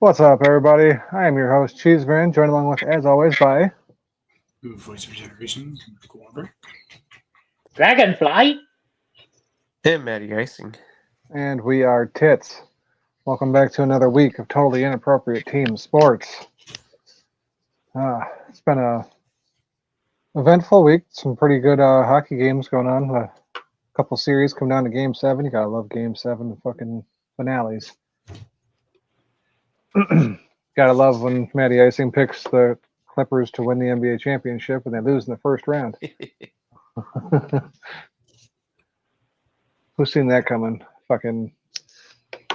What's up, everybody? I am your host, Cheeseman, joined along with, as always, by... Voice of Generation, Cooper. Dragonfly? Hey, Matty Icing. And we are Tits. Welcome back to another week of totally inappropriate team sports. It's been a eventful week. Some pretty good hockey games going on. A couple series come down to Game 7. You gotta love Game 7 fucking finales. Gotta love when Matty Icing picks the Clippers to win the NBA championship and they lose in the first round. Who's seen that coming? Fucking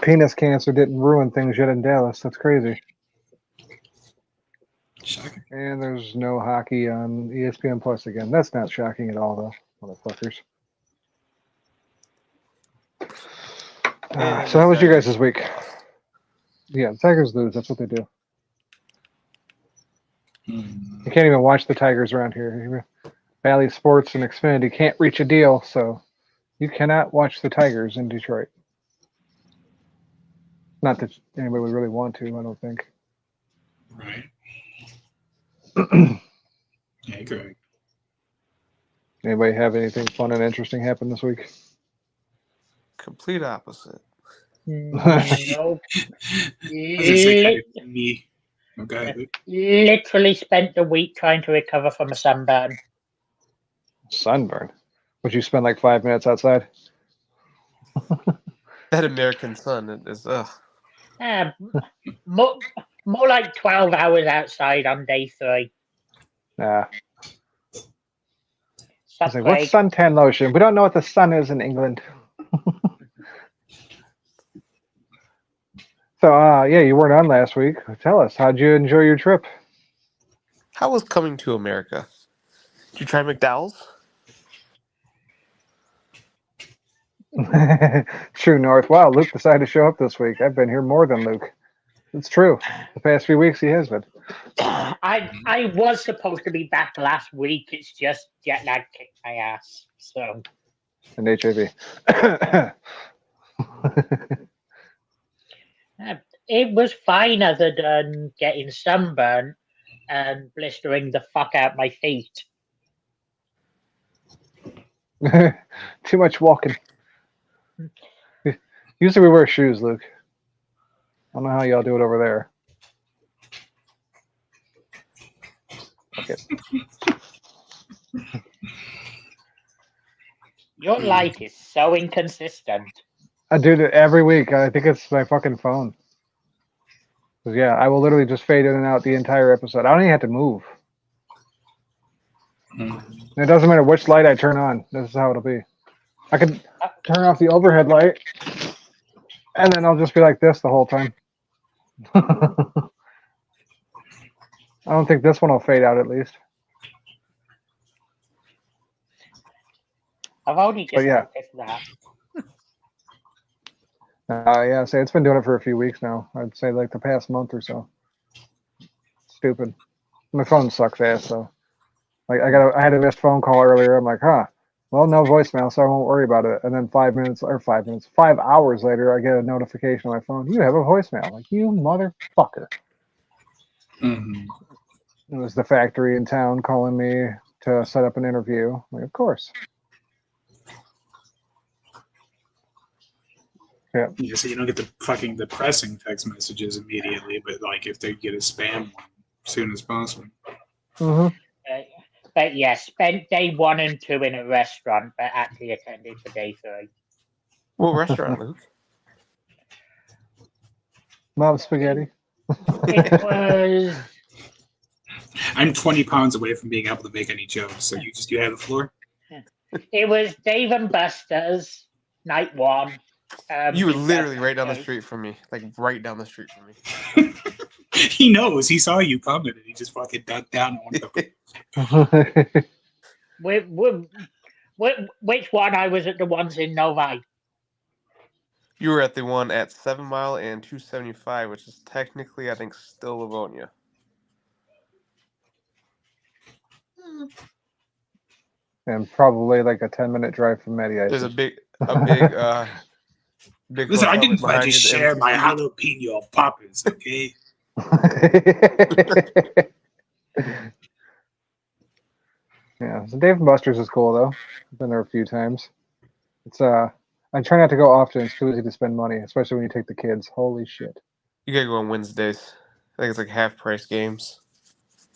penis cancer didn't ruin things yet in Dallas. That's crazy. Shocking. And there's no hockey on ESPN Plus again. That's not shocking at all, though, motherfuckers. So how was you guys this week? Yeah, the Tigers lose. That's what they do. You can't even watch the Tigers around here. Valley Sports and Xfinity can't reach a deal, so you cannot watch the Tigers in Detroit. Not that anybody would really want to, I don't think. Right. Yeah, correct. Anybody have anything fun and interesting happen this week? Complete opposite. Nope. Me. Okay. Literally spent the week trying to recover from a sunburn. Sunburn? Would you spend like 5 minutes outside? That American sun is More like 12 hours outside on day 3. Nah. I was like, what's suntan lotion? We don't know what the sun is in England. So, yeah, you weren't on last week. Tell us, how'd you enjoy your trip? How was coming to America? Did you try McDowell's? True North. Wow, Luke decided to show up this week. I've been here more than Luke. It's true. The past few weeks he has been. I was supposed to be back last week. It's just jet lag kicked my ass. So. And HIV. It was fine other than getting sunburn and blistering the fuck out my feet. Too much walking. Usually we wear shoes, Luke. I don't know how y'all do it over there. Okay. Your light is so inconsistent. I do it every week. I think it's my fucking phone. Yeah, I will literally just fade in and out the entire episode. I don't even have to move. It doesn't matter which light I turn on. This is how it'll be. I could turn off the overhead light, and then I'll just be like this the whole time. I don't think this one will fade out, at least. I've only just noticed that. Yeah, it's been doing it for a few weeks now. I'd say like the past month or so. Stupid. My phone sucks ass, so. Like I had a missed phone call earlier. I'm like, well, no voicemail, so I won't worry about it. And then 5 hours later, I get a notification on my phone. You have a voicemail. Like, you motherfucker. Mm-hmm. It was the factory in town calling me to set up an interview. I'm like, of course. Yeah, so you don't get the fucking depressing text messages immediately, but like if they get a spam one as soon as possible. Mm-hmm. But yeah, spent day 1 and 2 in a restaurant, but actually attended for day 3. What restaurant, Luke? Mom spaghetti. It was. I'm 20 pounds away from being able to make any jokes, so you have the floor. It was Dave and Buster's night 1. You were literally right down the street from me, like right down the street from me. He knows. He saw you coming, and he just fucking ducked down. Which one? I was at the ones in Novi. You were at the one at 7 Mile and 275, which is technically, I think, still Livonia. And probably like a 10-minute drive from Matty. There's a big Big Listen, I hotel didn't behind just you, the share my MCC. jalapeno poppers, okay? Yeah, so Dave and Buster's is cool though. I've been there a few times. It's I try not to go often. It's too easy to spend money, especially when you take the kids. Holy shit. You gotta go on Wednesdays. I think it's like half price games.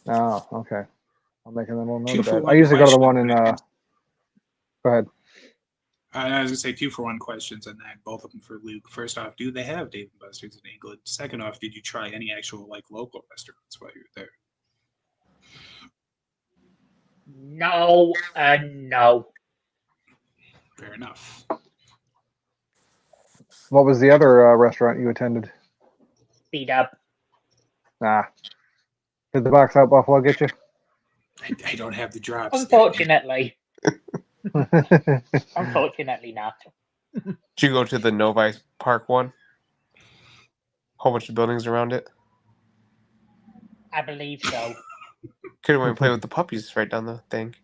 Oh, okay. I'm making a little note Two of for that. I one usually go to the question. one in go ahead. I was gonna say 2-for-1 questions on that, both of them for Luke. First off, do they have Dave and Buster's in England? Second off, did you try any actual like local restaurants while you were there? No and no. Fair enough. What was the other restaurant you attended? Beat up. Ah. Did the box out Buffalo get you? I don't have the drops. Unfortunately. Unfortunately not. Did you go to the Novi Park one? Whole bunch of buildings around it. I believe so. Could have went and played with the puppies right down the thing.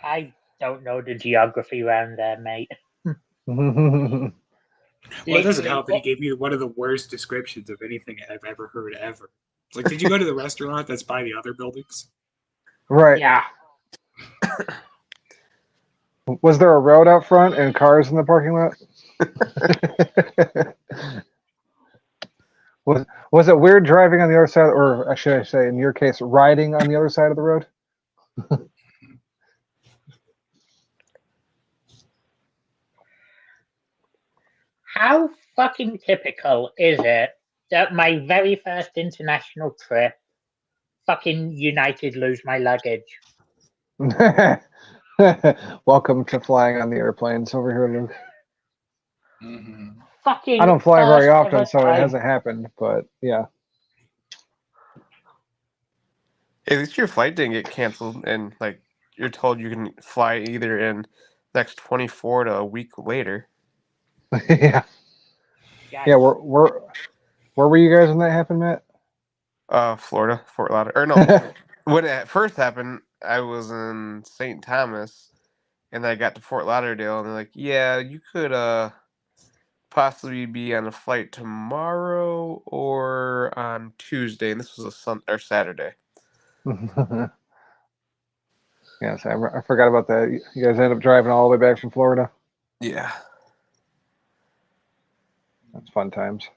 I don't know the geography around there, mate. Well, it doesn't Literally, help that he gave me one of the worst descriptions of anything I've ever heard ever. It's like, did you go to the restaurant that's by the other buildings? Right. yeah. Was there a road out front and cars in the parking lot? Was it weird driving on the other side, or should I say, in your case, riding on the other side of the road? How fucking typical is it that my very first international trip, fucking United lose my luggage? Welcome to flying on the airplanes over here, Luke. Mm-hmm. Fucking I don't fly very first often, ever so it time. hasn't happened, but yeah. At least your flight didn't get canceled, and like you're told you can fly either in next 24 to a week later. Yeah. Yes. Yeah, where were you guys when that happened, Matt? Florida, Fort Lauderdale. Or no, when it first happened, I was in St. Thomas, and then I got to Fort Lauderdale, and they're like, "Yeah, you could possibly be on a flight tomorrow or on Tuesday," and this was a Saturday. Yes, I forgot about that. You guys ended up driving all the way back from Florida. Yeah. That's fun times.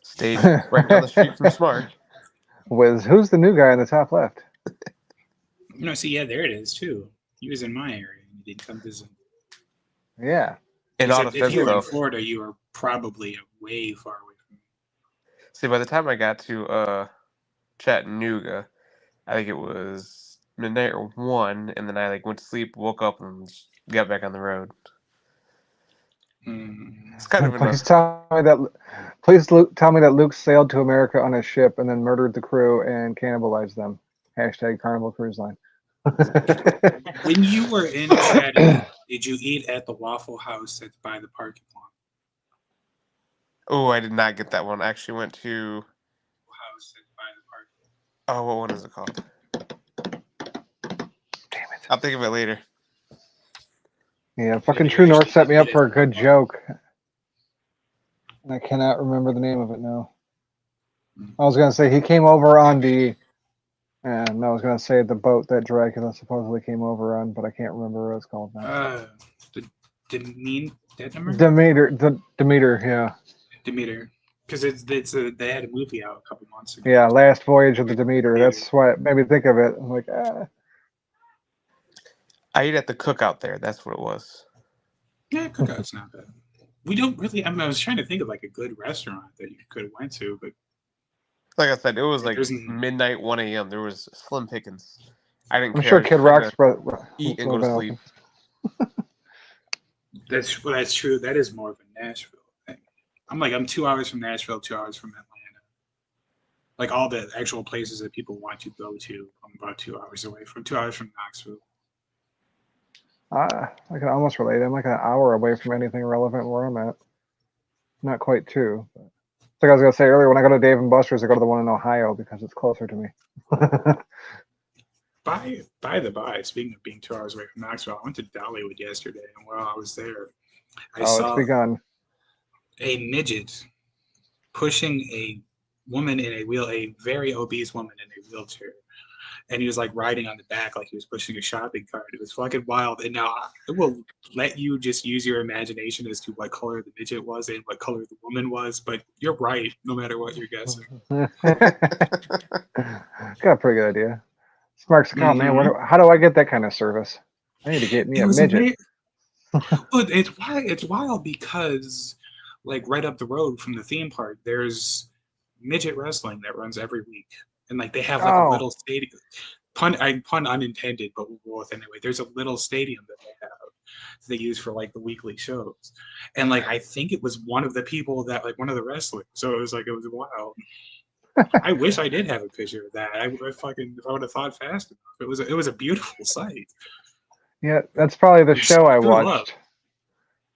Stayed right down the street from Smart. Who's the new guy in the top left? No, see, yeah, there it is too. He was in my area and he didn't come visit. Yeah. In all Except if defense, you were in though, Florida, you were probably way far away from me. see, by the time I got to Chattanooga, I think it was midnight or 1, and then I like went to sleep, woke up, and just got back on the road. It's kind of Please tell me that. Tell me that Luke sailed to America on a ship and then murdered the crew and cannibalized them. Hashtag Carnival Cruise Line. When you were in Chattanooga, did you eat at the Waffle House that's by the parking lot? Oh, I did not get that one. I actually went to House that's by the parking lot. what one is it called? Damn it. I'll think of it later. Yeah, fucking True North set me up for a good joke. And I cannot remember the name of it now. I was gonna say he came over on the, and I was gonna say the boat that Dracula supposedly came over on, but I can't remember what it's called now. The Demeter? Demeter, yeah, Demeter. Because they had a movie out a couple months ago. yeah. Last Voyage of the Demeter. That's why it made me think of it. I'm like, I ate at the cookout there. That's what it was. Yeah, Cookout's not bad. We don't really. I was trying to think of like a good restaurant that you could have went to, but Like I said, it was like There's- midnight, 1 a.m. There was slim pickings. I didn't I'm care. sure I was Kid trying Rock's to eat and go to sleep. that's true. That is more of a Nashville thing. I'm 2 hours from Nashville, 2 hours from Atlanta. Like all the actual places that people want to go to, I'm about 2 hours away from. 2 hours from Knoxville. I can almost relate. I'm like an hour away from anything relevant where I'm at. Not quite two. But. like I was gonna say earlier, when I go to Dave and Buster's, I go to the one in Ohio because it's closer to me. By the by, speaking of being 2 hours away from Knoxville, I went to Dollywood yesterday, and while I was there, I Oh, it's saw begun. a midget pushing a woman in a very obese woman in a wheelchair, and he was like riding on the back like he was pushing a shopping cart. It was fucking wild. And now it will let you just use your imagination as to what color the midget was and what color the woman was. But you're right, no matter what you're guessing. Got a pretty good idea. Smark's like, oh man, how do I get that kind of service? I need to get me a midget. But it's wild because, like, right up the road from the theme park, there's midget wrestling that runs every week, and like they have like a little stadium. Pun unintended, but we'll go with anyway. There's a little stadium that they use for like the weekly shows, and like I think it was one of the people that like one of the wrestlers. So it was wild. I wish I did have a picture of that. If I would have thought fast enough. It was a beautiful sight. Yeah, that's probably the show I watched. Up.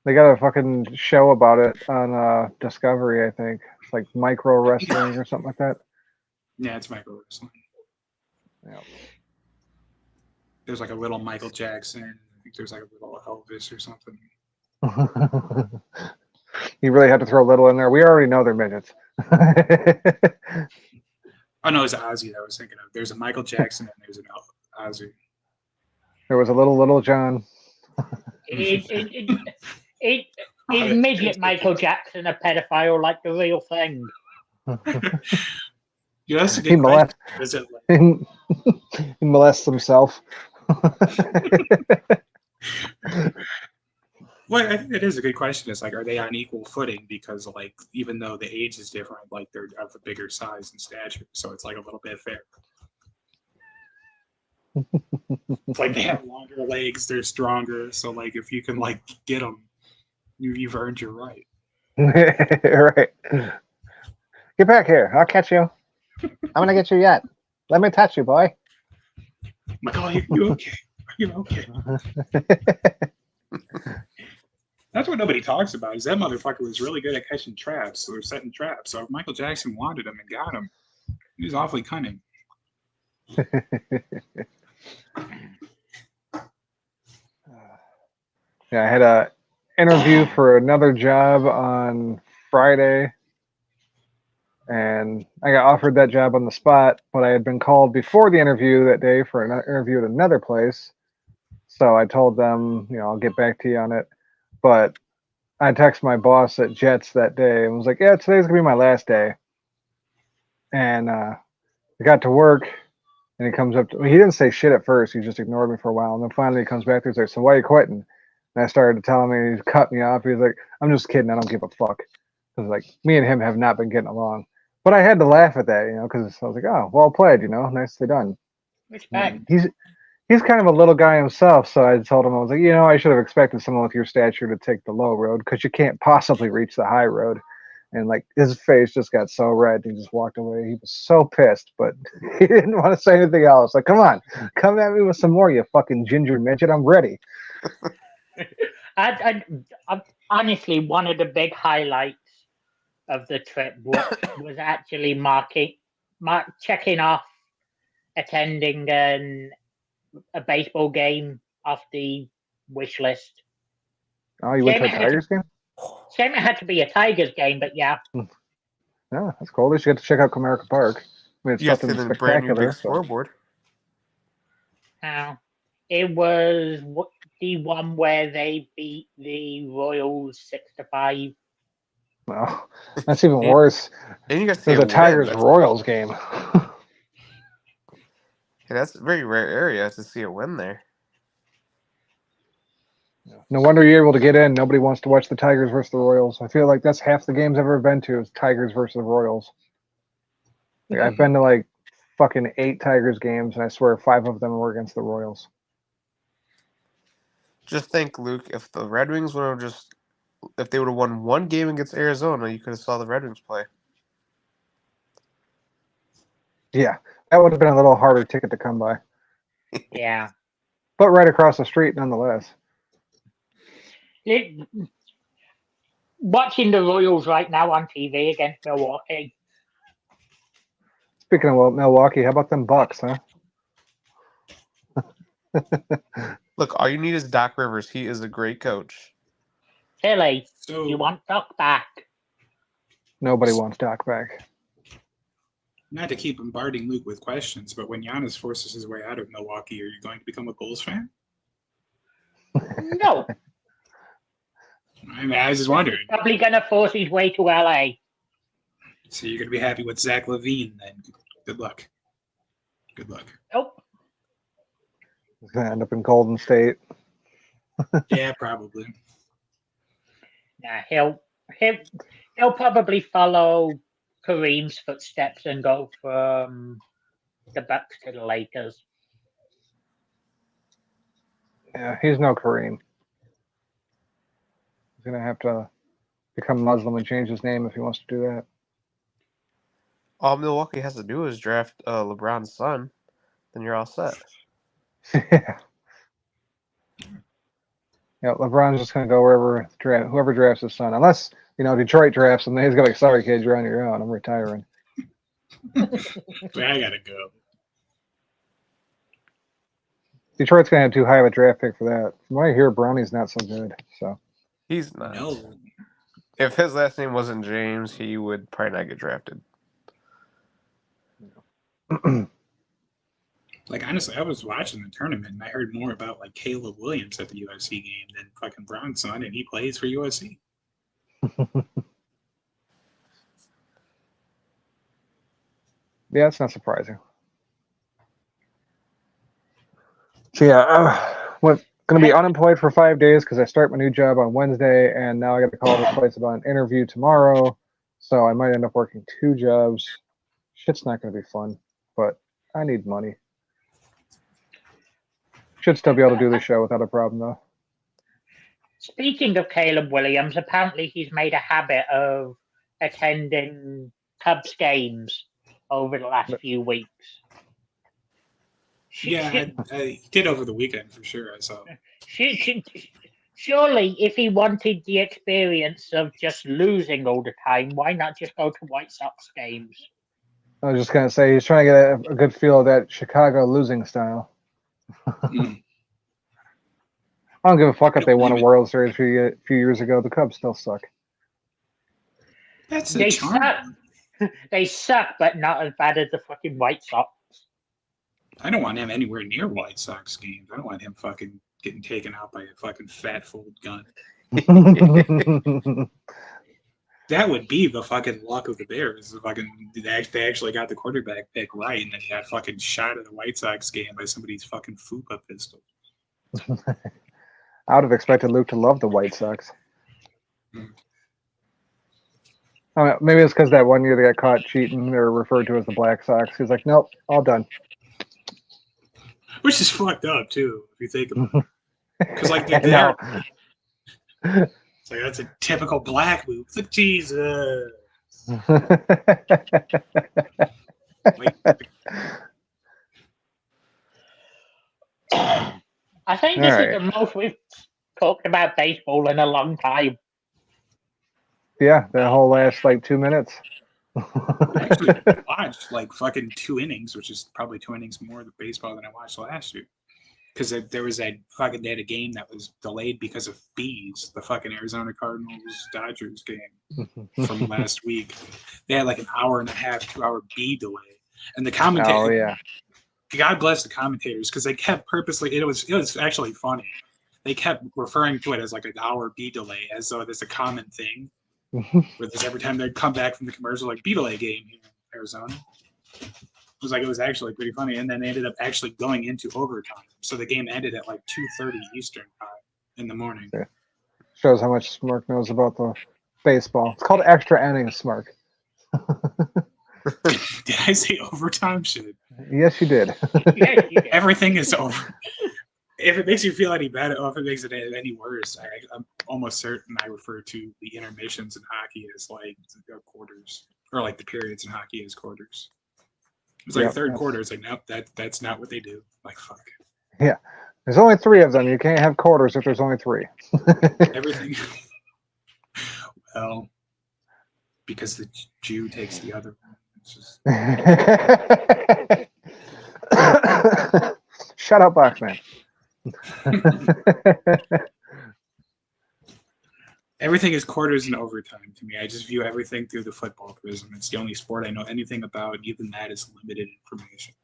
They got a fucking show about it on Discovery, I think. It's like micro wrestling or something like that. Yeah, it's micro wrestling. Yeah. There's like a little Michael Jackson. I think there's like a little Elvis or something. You really have to throw a little in there. We already know they're midgets. Oh no, it's Ozzy that I was thinking of. There's a Michael Jackson and there's an Ozzy. There was a little John. Is midget Michael Jackson a pedophile like the real thing? Yeah, that's a good question. He molests himself. Well, I think it is a good question. It's like, are they on equal footing? Because like, even though the age is different, like they're of a bigger size and stature, so it's like a little bit fair. It's like they have longer legs, they're stronger, so like if you can like get them, you've earned your right. Right. Get back here. I'll catch you. I'm gonna get you yet. Let me touch you, boy. I'm like, oh, you okay? You're okay. That's what nobody talks about. Is that motherfucker was really good at catching traps or setting traps. So if Michael Jackson wanted him and got him, he was awfully cunning. Yeah, I had a interview for another job on Friday, and I got offered that job on the spot, but I had been called before the interview that day for an interview at another place. So I told them, I'll get back to you on it. But I texted my boss at Jets that day and was like, yeah, today's going to be my last day. And I got to work, and he comes up to me. He didn't say shit at first. He just ignored me for a while. And then finally he comes back there and says, so why are you quitting? And I started to tell him, he cut me off. He was like, I'm just kidding. I don't give a fuck. Because like me and him have not been getting along. But I had to laugh at that, because I was like, oh, well played, nicely done. Respect. He's kind of a little guy himself, so I told him, I was like, I should have expected someone with your stature to take the low road because you can't possibly reach the high road. And like his face just got so red, he just walked away. He was so pissed, but he didn't want to say anything else. Like, come on, come at me with some more, you fucking ginger midget. I'm ready. I honestly, one of the big highlights of the trip was actually checking off attending a baseball game off the wish list. Oh, you went to a Tigers game? Shame it had to be a Tigers game, but yeah. Yeah, that's cool. At least you get to check out Comerica Park. I mean, it's nothing spectacular. Brand new big scoreboard. It was the one where they beat the Royals 6-5. Well, that's even worse. And you got to There's a Tigers Royals game. Yeah, that's a very rare area to see a win there. No wonder you're able to get in. Nobody wants to watch the Tigers versus the Royals. I feel like that's half the games I've ever been to is Tigers versus the Royals. Like, I've been to like fucking 8 Tigers games, and I swear 5 of them were against the Royals. Just think, Luke, if the Red Wings would have if they would have won one game against Arizona, you could have saw the Red Wings play. Yeah, that would have been a little harder ticket to come by. Yeah. But right across the street nonetheless. watching the Royals right now on TV against Milwaukee. Speaking of Milwaukee, how about them Bucks, huh? Look, all you need is Doc Rivers. He is a great coach. Silly. So You want Doc back? Nobody wants Doc back. not to keep bombarding Luke with questions, but when Giannis forces his way out of Milwaukee, are you going to become a Bulls fan? No. I mean, I was just wondering. Probably gonna force his way to LA. So you're going to be happy with Zach LaVine then? Good luck. Good luck. Nope. He's gonna end up in Golden State. Yeah, probably. Nah, he'll probably follow Kareem's footsteps and go from the Bucks to the Lakers. Yeah, he's no Kareem. He's gonna have to become Muslim and change his name if he wants to do that. All Milwaukee has to do is draft LeBron's son. Then you're all set. Yeah. Yeah, LeBron's just gonna go whoever drafts his son, unless Detroit drafts him. Then he's gonna be like, "Sorry, kid, you're on your own. I'm retiring." But I got to go. Detroit's gonna have too high of a draft pick for that. From what I hear, Brownie's not so good. So He's not. No. If his last name wasn't James, he would probably not get drafted. Like, honestly, I was watching the tournament and I heard more about, like, Caleb Williams at the USC game than fucking Brown's son, and he plays for USC. yeah, it's not surprising. So yeah, I'm gonna be unemployed for 5 days because I start my new job on Wednesday, and now I got to call this place about an interview tomorrow. So I might end up working 2 jobs. Shit's not gonna be fun, but I need money. Should still be able to do the show without a problem though. Speaking of Caleb Williams, apparently he's made a habit of attending Cubs games over the last few weeks. Yeah, I did over the weekend for sure. I saw. Surely, if he wanted the experience of just losing all the time, why not just go to White Sox games? I was just gonna say he's trying to get a good feel of that Chicago losing style. Mm. I don't give a fuck I if they don't won a believe it. World Series a few years ago. The Cubs still suck. That's the They charm. suck. They suck, but not as bad as the fucking White Sox. I don't want him anywhere near White Sox games. I don't want him fucking getting taken out by a fucking fat fold gun. That would be the fucking luck of the Bears. The fucking they actually got the quarterback pick right, and then he got fucking shot at the White Sox game by somebody's fucking FUPA pistol. I would have expected Luke to love the White Sox. I mean, maybe it's because that one year they got caught cheating. They were referred to as the Black Sox. He's like, nope, all done. Which is fucked up too, if you think about it. Because like I know. it's like that's a typical black move. It's like Jesus. Like, I think All this right. is the most we've talked about baseball in a long time. Yeah, that whole last 2 minutes. I actually watched like fucking 2 innings, which is probably 2 innings more of baseball than I watched last year. Because there was they had a game that was delayed because of bees. The fucking Arizona Cardinals Dodgers game from last week. They had like an hour and a half, 2-hour bee delay, and the commentator. Oh yeah. God bless the commentators because they kept purposely. It was actually funny. They kept referring to it as like an hour bee delay, as though there's a common thing. Where there's every time they come back from the commercial, like bee delay game here in Arizona. It was actually pretty funny, and then they ended up actually going into overtime. So the game ended at like 2:30 Eastern time in the morning. Yeah. Shows how much Smirk knows about the baseball. It's called extra innings, Smirk. Did I say overtime? Shit. Yes, you did. Yes, you did. Everything is over. If it makes you feel any better, or if it makes it any worse, I'm almost certain I refer to the intermissions in hockey as like quarters, or like the periods in hockey as quarters. It's like Yep, third that's- quarter. It's like, nope, that's not what they do. Like, fuck. There's only 3 of them. You can't have quarters if there's only 3. Everything. Well, because the Jew takes the other one. It's just Shut up, Boxman. everything is quarters and overtime to me. I just view everything through the football prism. It's the only sport I know anything about. Even that is limited information.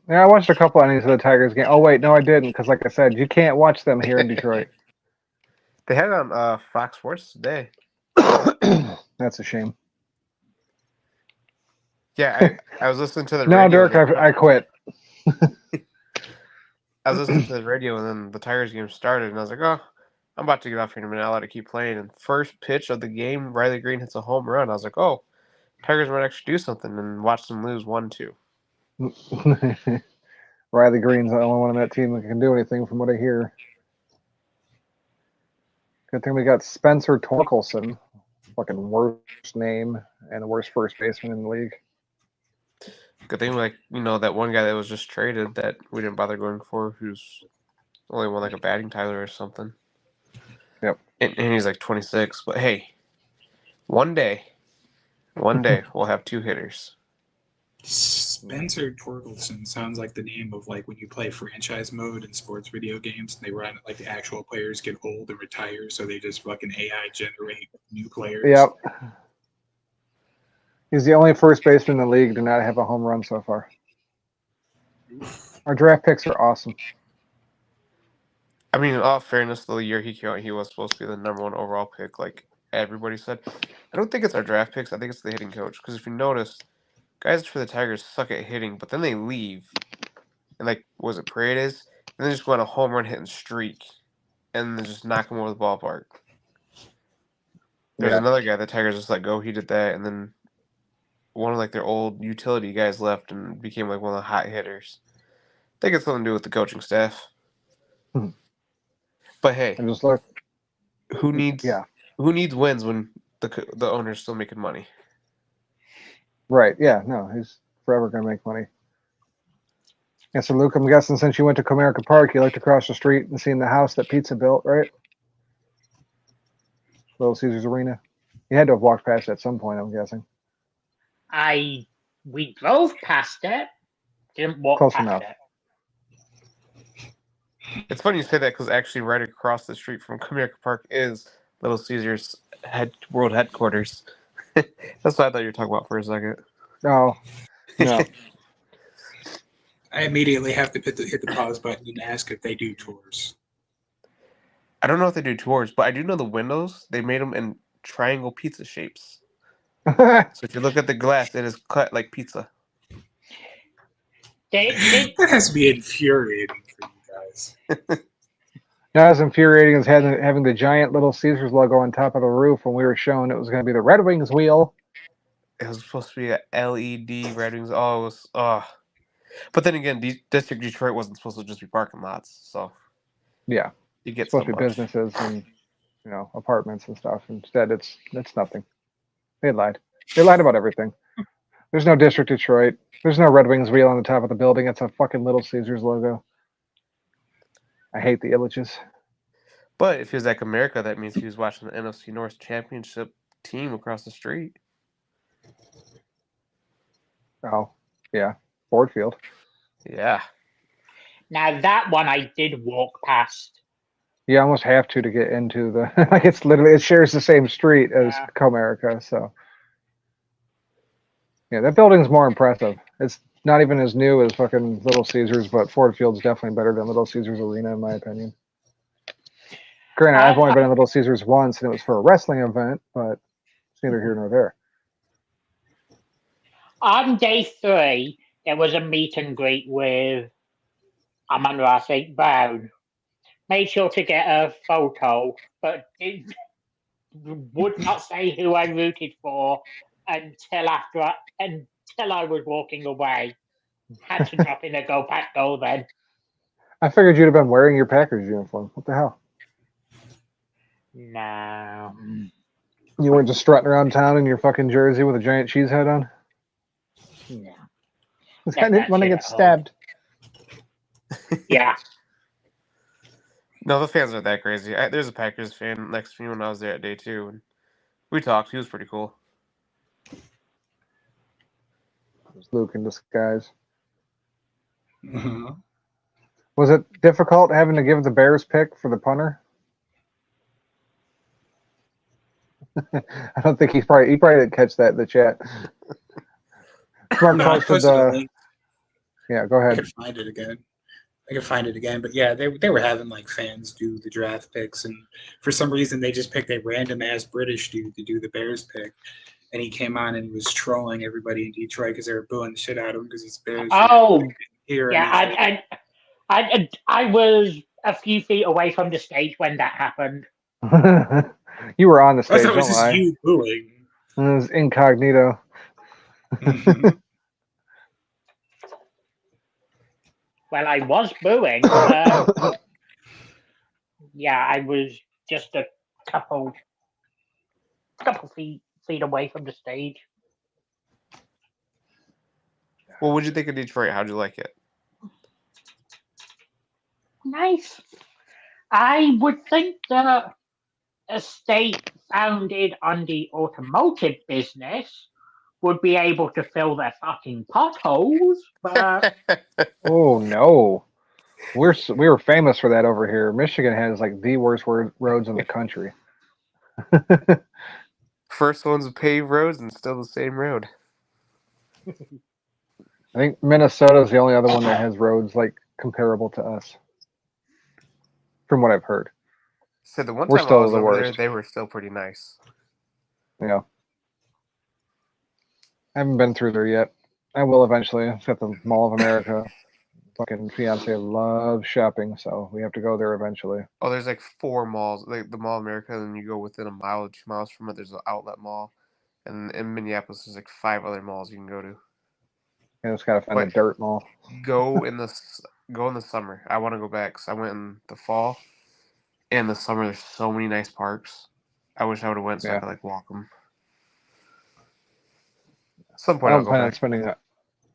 Yeah, I watched a couple innings of the Tigers game. Oh wait, no, I didn't, because like I said, you can't watch them here in Detroit. They had it on Fox Sports today. That's a shame. Yeah, I was listening to the No, radio. Dirk, I quit. I was listening to the radio, and then the Tigers game started, and I was like, oh, I'm about to get off here in a minute. I'll let it keep playing. And first pitch of the game, Riley Green hits a home run. I was like, oh, Tigers might actually do something, and watch them lose 1-2. Riley Green's the only one on that team that can do anything from what I hear. Good thing we got Spencer Torkelson. Fucking worst name and the worst first baseman in the league. Good thing, like, that one guy that was just traded that we didn't bother going for, who's only won like a batting title or something. Yep. And he's like 26. But hey, one day we'll have two hitters. Spencer Torkelson sounds like the name of like when you play franchise mode in sports video games and they run like the actual players get old and retire, so they just fucking AI generate new players. Yep. He's the only first baseman in the league to not have a home run so far. Our draft picks are awesome. I mean, in all fairness, the year he came out, he was supposed to be the number one overall pick, like everybody said. I don't think it's our draft picks. I think it's the hitting coach. Because if you notice, guys for the Tigers suck at hitting, but then they leave. And like, was it Paredes? And they just go on a home run hitting streak. And then just knock him over the ballpark. There's another guy the Tigers just let go. He did that. And then one of like their old utility guys left and became like one of the hot hitters. I think it's something to do with the coaching staff. But hey, And just look, who needs wins when the owner's still making money? right? Yeah, no, he's forever gonna make money. Yeah, so Luke, I'm guessing since you went to Comerica Park, you looked across the street and seen the house that Pizza built, right? Little Caesars Arena. You had to have walked past it at some point, I'm guessing. We drove past it. Didn't walk Close past enough. it. It's funny you say that because actually right across the street from Comerica Park is Little Caesars world headquarters. That's what I thought you were talking about for a second. No. I immediately have to hit the pause button and ask if they do tours. I don't know if they do tours, but I do know the windows, they made them in triangle pizza shapes. So if you look at the glass, it is cut like pizza. They That has to be infuriating for you guys. Not as infuriating as having the giant Little Caesars logo on top of the roof when we were shown it was going to be the Red Wings wheel. It was supposed to be a LED Red Wings. Oh, it was. But then again, District Detroit wasn't supposed to just be parking lots, so Yeah, you get it's supposed so to be much. businesses and apartments and stuff. Instead, it's nothing. They lied. They lied about everything. There's no District Detroit. There's no Red Wings wheel on the top of the building. It's a fucking Little Caesars logo. I hate the images. But if he was at America, that means he was watching the NFC North Championship team across the street. Oh, yeah. Ford Field. Yeah. Now that one I did walk past. You almost have to get into the like it's literally it shares the same street as Comerica, so yeah, that building's more impressive. It's not even as new as fucking Little Caesars, but Ford Field's definitely better than Little Caesars Arena in my opinion. Granted, I've only been in Little Caesars once and it was for a wrestling event, but it's neither here nor there. On day 3, there was a meet and greet with Amon-Ra St. Brown. Made sure to get a photo, but would not say who I rooted for until I was walking away. Had to drop in a go back goal then. I figured you'd have been wearing your Packers uniform. What the hell? No. You weren't just strutting around town in your fucking jersey with a giant cheese head on? No. I didn't want to get stabbed. Yeah. No, the fans aren't that crazy. There's a Packers fan next to me when I was there at day 2, and we talked. He was pretty cool. It's Luke in disguise. Uh-huh. Was it difficult having to give the Bears pick for the punter? I don't think he probably didn't catch that in the chat. Smart No, I posted posted a link. yeah, go I ahead. could find it again. But yeah, they were having like fans do the draft picks, and for some reason they just picked a random ass British dude to do the Bears pick, and he came on and was trolling everybody in Detroit because they were booing the shit out of him because he's Bears. Oh, Here yeah. I was a few feet away from the stage when that happened. You were on the stage, it was don't just lie. you booing. It was incognito. Mhm. Well, I was booing. Yeah, I was just a couple feet away from the stage. Well, what'd you think of Detroit? How'd you like it? Nice. I would think that a state founded on the automotive business would be able to fill their fucking potholes, but Oh no, we were famous for that over here. Michigan has like the worst roads in the country. First one's paved roads and still the same road. I think Minnesota is the only other one that has roads like comparable to us, from what I've heard. So the one We're time I still was the over there, worst. they were still pretty nice. Yeah, I haven't been through there yet. I will eventually. It's at the Mall of America. Fucking fiance loves shopping, so we have to go there eventually. Oh, there's like 4 malls, like the Mall of America, and then you go within a mile or 2 miles from it. There's an outlet mall, and in Minneapolis, there's like 5 other malls you can go to. And it's gotta find But the dirt mall. go in the summer. I want to go back because I went in the fall. In the summer, there's so many nice parks. I wish I would have went so I Yeah. could like walk them. At some I point, I'll don't go plan on back. spending it.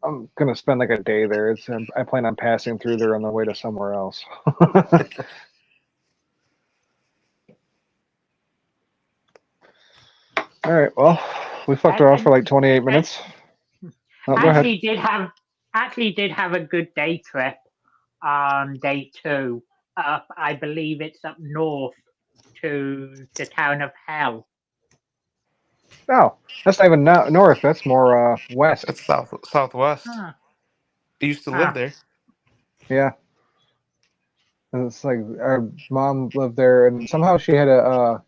I'm gonna spend like a day there. I plan on passing through there on the way to somewhere else. All right. Well, we fucked around for like 28 minutes. Oh, go ahead. actually did have a good day trip on day 2. I believe it's up north to the town of Hell. No, that's not even north. That's more west. It's southwest. Huh. I used to Ah. live there. Yeah. And it's like our mom lived there, and somehow she had the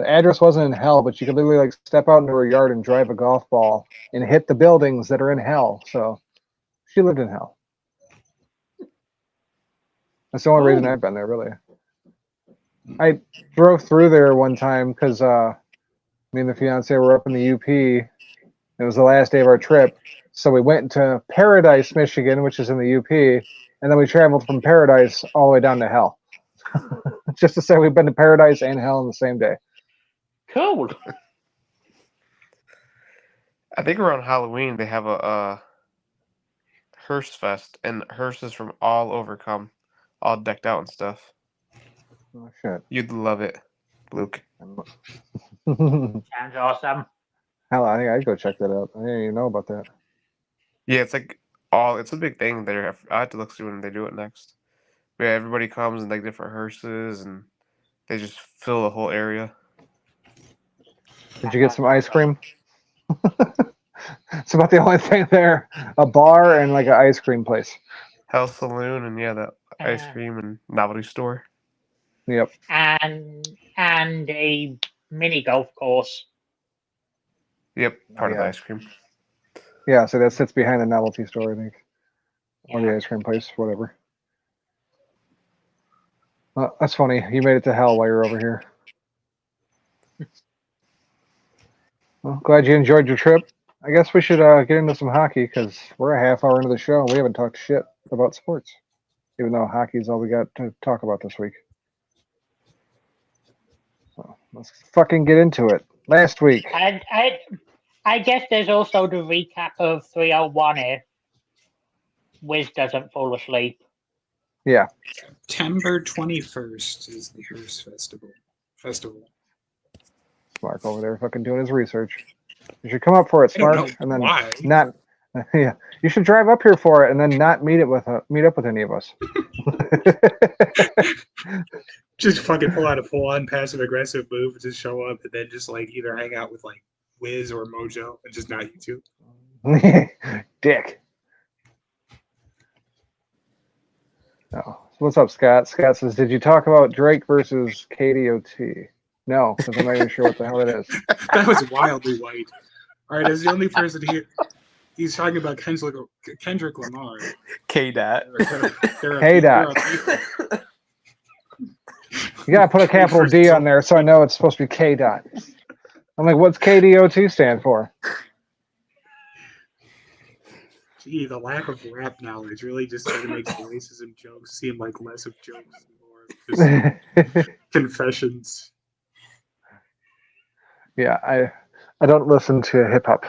address wasn't in Hell, but you could literally like step out into her yard and drive a golf ball and hit the buildings that are in Hell. So she lived in Hell. That's the only reason I've been there, really. I drove through there one time because me and the fiance were up in the UP. It was the last day of our trip, so we went to Paradise, Michigan, which is in the UP, and then we traveled from Paradise all the way down to Hell. Just to say we've been to Paradise and Hell in the same day. Cool. I think around Halloween they have a Hearst Fest, and Hearst is from all over come, all decked out and stuff. Oh shit! You'd love it, Luke. Sounds awesome. Hell, I think I'd go check that out. I didn't even know about that. Yeah, it's like it's a big thing there. I have to look see when they do it next. But yeah, everybody comes in like different hearses, and they just fill the whole area. Did you get some ice cream? It's about the only thing there. A bar and like an ice cream place. Hell Saloon, and yeah, that ice cream and novelty store. Yep. And a mini golf course. Yep, part of the Yeah. ice cream. Yeah, so that sits behind the novelty store, I think. Or the Yeah. ice cream place, whatever. That's funny. You made it to Hell while you're over here. Well, glad you enjoyed your trip. I guess we should get into some hockey because we're a half hour into the show. We haven't talked shit about sports, even though hockey's all we got to talk about this week. So let's fucking get into it. Last week. And I guess there's also the recap of 301 here. Wiz doesn't fall asleep. Yeah. September 21st is the Hearst Festival. Mark over there fucking doing his research. You should come up for it, I don't Smark, know and then why. not. Yeah, you should drive up here for it, and then not meet up with any of us. Just fucking pull out a full-on passive-aggressive move and just show up and then just like either hang out with like Wiz or Mojo and just not you two. Dick. Oh, what's up, Scott? Scott says, "Did you talk about Drake versus KDOT?" No, because I'm not even sure what the hell it is. That was wildly white. All right, as the only person here, he's talking about Kendrick Lamar. K dot. K dot. You gotta put a capital D on there so I know it's supposed to be K dot. I'm like, what's KDOT stand for? Gee, the lack of rap knowledge really just sort of makes the racism jokes seem like less of jokes and more of just confessions. Yeah, I don't listen to hip hop.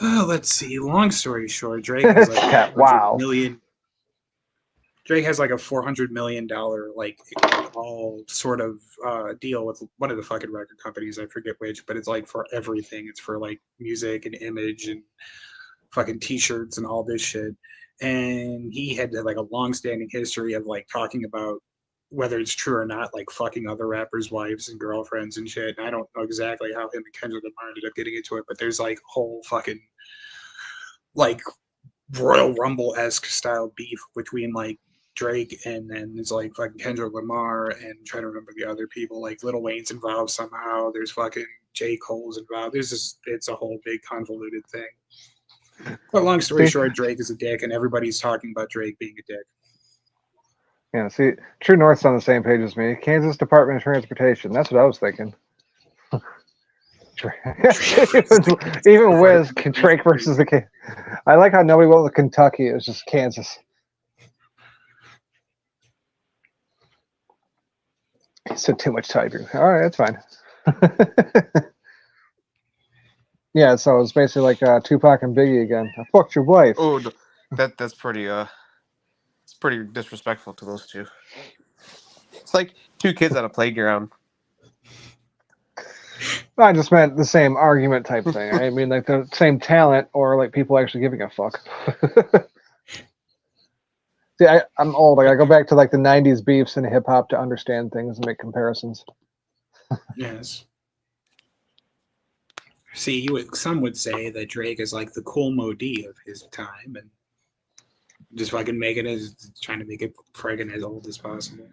Let's see. Long story short, Drake has like Yeah, wow. Drake has like a $400 million like all sort of deal with one of the fucking record companies. I forget which, but it's like for everything. It's for like music and image and fucking t-shirts and all this shit. And he had like a long-standing history of like talking about whether it's true or not, like fucking other rappers' wives and girlfriends and shit. And I don't know exactly how him and Kendrick Lamar ended up getting into it, but there's like whole fucking like Royal Rumble-esque style beef between like Drake and then it's like fucking Kendrick Lamar and I'm trying to remember the other people. Like Lil Wayne's involved somehow. There's fucking J. Cole's involved. It's a whole big convoluted thing. But long story short, Drake is a dick, and everybody's talking about Drake being a dick. Yeah, see, True North's on the same page as me. Kansas Department of Transportation. That's what I was thinking. Even Wiz, Drake versus the Kansas. I like how nobody went with Kentucky. It was just Kansas. He said too much tiger. All right, that's fine. Yeah, so it's basically like Tupac and Biggie again. I fucked your wife. Oh, that's pretty it's pretty disrespectful to those two. It's like two kids on a playground. I just meant the same argument type thing. I mean, like the same talent or like people actually giving a fuck. See, I'm old. Like, I go back to like the 90s beefs in hip hop to understand things and make comparisons. Yes. See, some would say that Drake is like the cool Modi of his time and just fucking trying to make it friggin' as old as possible.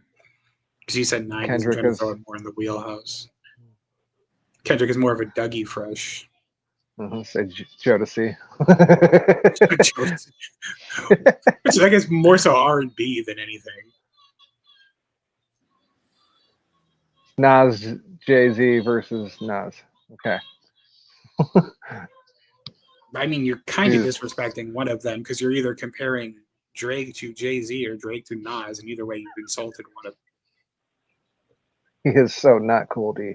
Because he said 90s, Kendrick I'm trying to is- throw it more in the wheelhouse. Kendrick is more of a Dougie Fresh. Say Jodeci. Which I guess more so R&B than anything. Nas, Jay-Z versus Nas. Okay. I mean, you're kind of Dude. disrespecting one of them because you're either comparing Drake to Jay-Z or Drake to Nas, and either way you've insulted one of He is so not cool, D.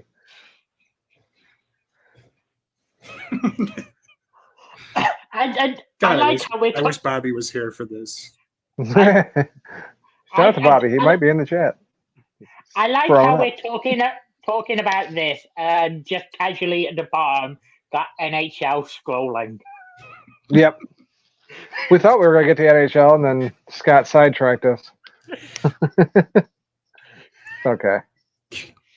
them. I God, like how we I wish Bobby was here for this. Shout out to Bobby. He might be in the chat. I like Throw how up. we're talking about this, and just casually at the bottom got NHL scrolling. Yep. We thought we were going to get to the NHL, and then Scott sidetracked us. Okay.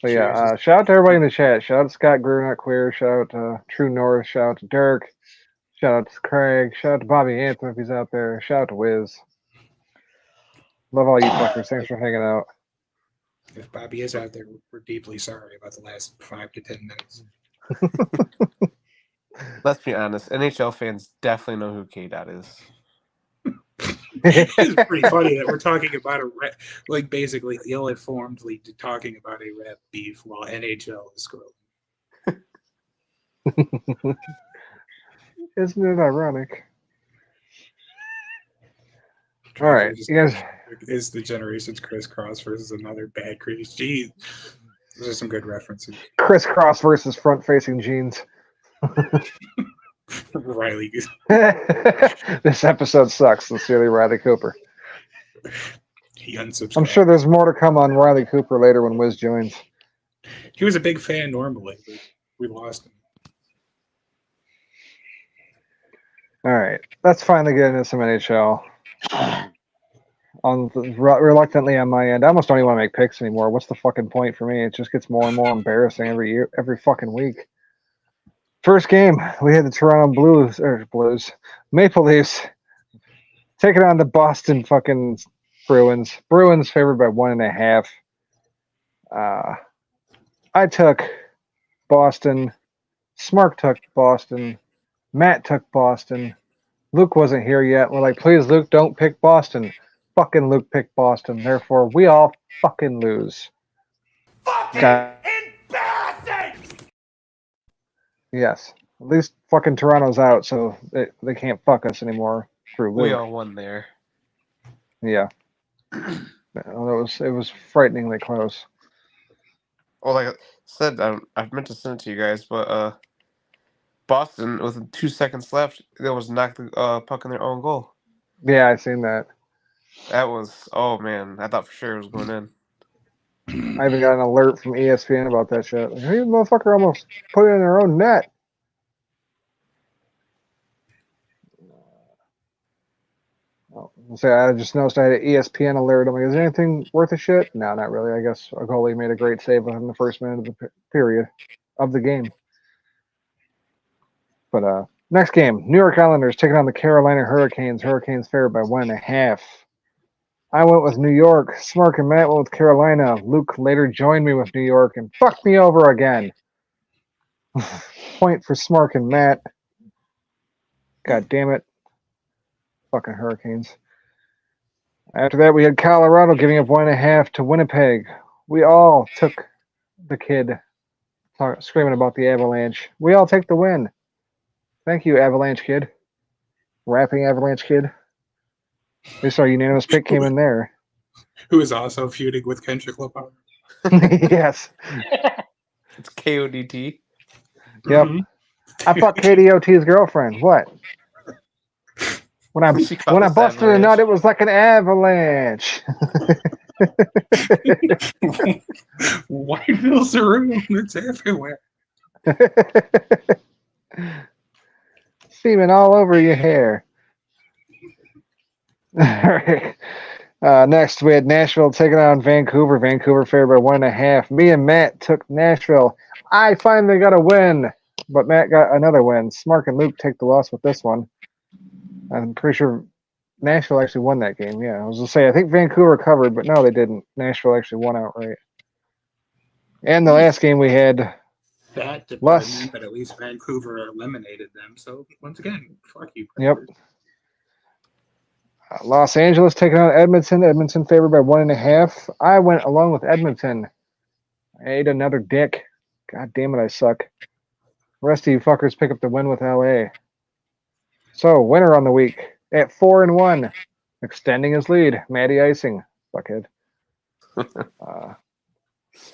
But yeah, shout out to everybody in the chat. Shout out to Scott Greer, Not Queer. Shout out to True North. Shout out to Dirk. Shout out to Craig. Shout out to Bobby Anthem if he's out there. Shout out to Wiz. Love all you fuckers. Thanks for hanging out. If Bobby is out there, we're deeply sorry about the last 5 to 10 minutes. Let's be honest, NHL fans definitely know who K-Dot is. It's pretty funny that we're talking about like basically ill-informedly talking about a rap beef while NHL is scrolling. Isn't it ironic? All right, you guys. Is the generations crisscross versus another bad Chris? Gee, those are some good references. Crisscross versus front-facing jeans. Riley. This episode sucks. Sincerely, Riley Cooper. He unsubscribed. I'm sure there's more to come on Riley Cooper later when Wiz joins. He was a big fan normally, but we lost him. All right, let's finally get into some NHL. Reluctantly on my end, I almost don't even want to make picks anymore. What's the fucking point for me? It just gets more and more embarrassing every year, every fucking week. First game, we had the Toronto Maple Leafs taking on the Boston fucking Bruins. Bruins favored by 1.5. I took Boston. Smark took Boston. Matt took Boston. Luke wasn't here yet. We're like, please, Luke, don't pick Boston. Fucking Luke picked Boston. Therefore, we all fucking lose. Fucking embarrassing! Yes. At least fucking Toronto's out, so they can't fuck us anymore through Luke. We all won there. Yeah. It was frighteningly close. Well, like I said, I meant to send it to you guys, but Boston, with 2 seconds left, they was knocked the puck in their own goal. Yeah, I seen that. That was, oh man, I thought for sure it was going in. I even got an alert from ESPN about that shit. Like, hey, motherfucker almost put it in their own net. I just noticed I had an ESPN alert. I'm like, is there anything worth a shit? No, not really. I guess a goalie made a great save within the first minute of the period of the game. But next game, New York Islanders taking on the Carolina Hurricanes. Hurricanes favored by 1.5. I went with New York. Smark and Matt went with Carolina. Luke later joined me with New York and fucked me over again. Point for Smark and Matt. God damn it. Fucking Hurricanes. After that, we had Colorado giving up 1.5 to Winnipeg. We all took the kid screaming about the Avalanche. We all take the win. Thank you, Avalanche kid. Rapping Avalanche kid. At least our unanimous pick came in there. Who is also feuding with Kendrick Lamar. Yes. It's KODT. Yep. Mhm. I fucked KDOT's girlfriend. What? When I She called when I us busted a Avalanche. nut, it was like an avalanche. White fills the room. It's everywhere. Semen all over your hair. All right. Next, we had Nashville taking on Vancouver. Vancouver favored by 1.5. Me and Matt took Nashville. I finally got a win, but Matt got another win. Smark and Luke take the loss with this one. I'm pretty sure Nashville actually won that game. Yeah, I was going to say, I think Vancouver covered, but no, they didn't. Nashville actually won outright. And the last game we had, That Les. department, but at least Vancouver eliminated them. So once again, fuck you. Yep. Los Angeles taking on Edmonton. Edmonton favored by 1.5. I went along with Edmonton. I ate another dick. God damn it, I suck. The rest of you fuckers pick up the win with LA. So, winner on the week at 4-1, extending his lead. Matty Icing, fuckhead.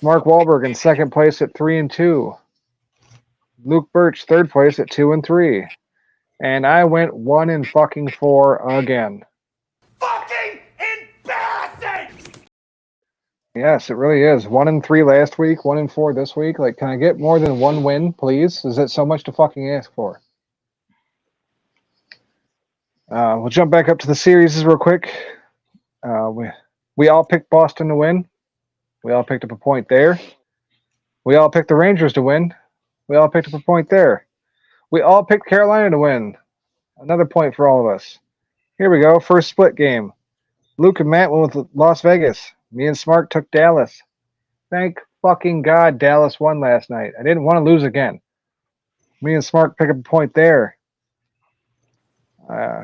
Mark Wahlberg in second place at 3-2. Luke Birch third place at 2-3. And I went 1-4 again. Fucking embarrassing! Yes, it really is. 1-3 last week, 1-4 this week. Like, can I get more than one win, please? Is it so much to fucking ask for? We'll jump back up to the series real quick. We all picked Boston to win. We all picked up a point there. We all picked the Rangers to win. We all picked up a point there. We all picked Carolina to win. Another point for all of us. Here we go. First split game. Luke and Matt went with Las Vegas. Me and Smart took Dallas. Thank fucking God Dallas won last night. I didn't want to lose again. Me and Smart pick up a point there.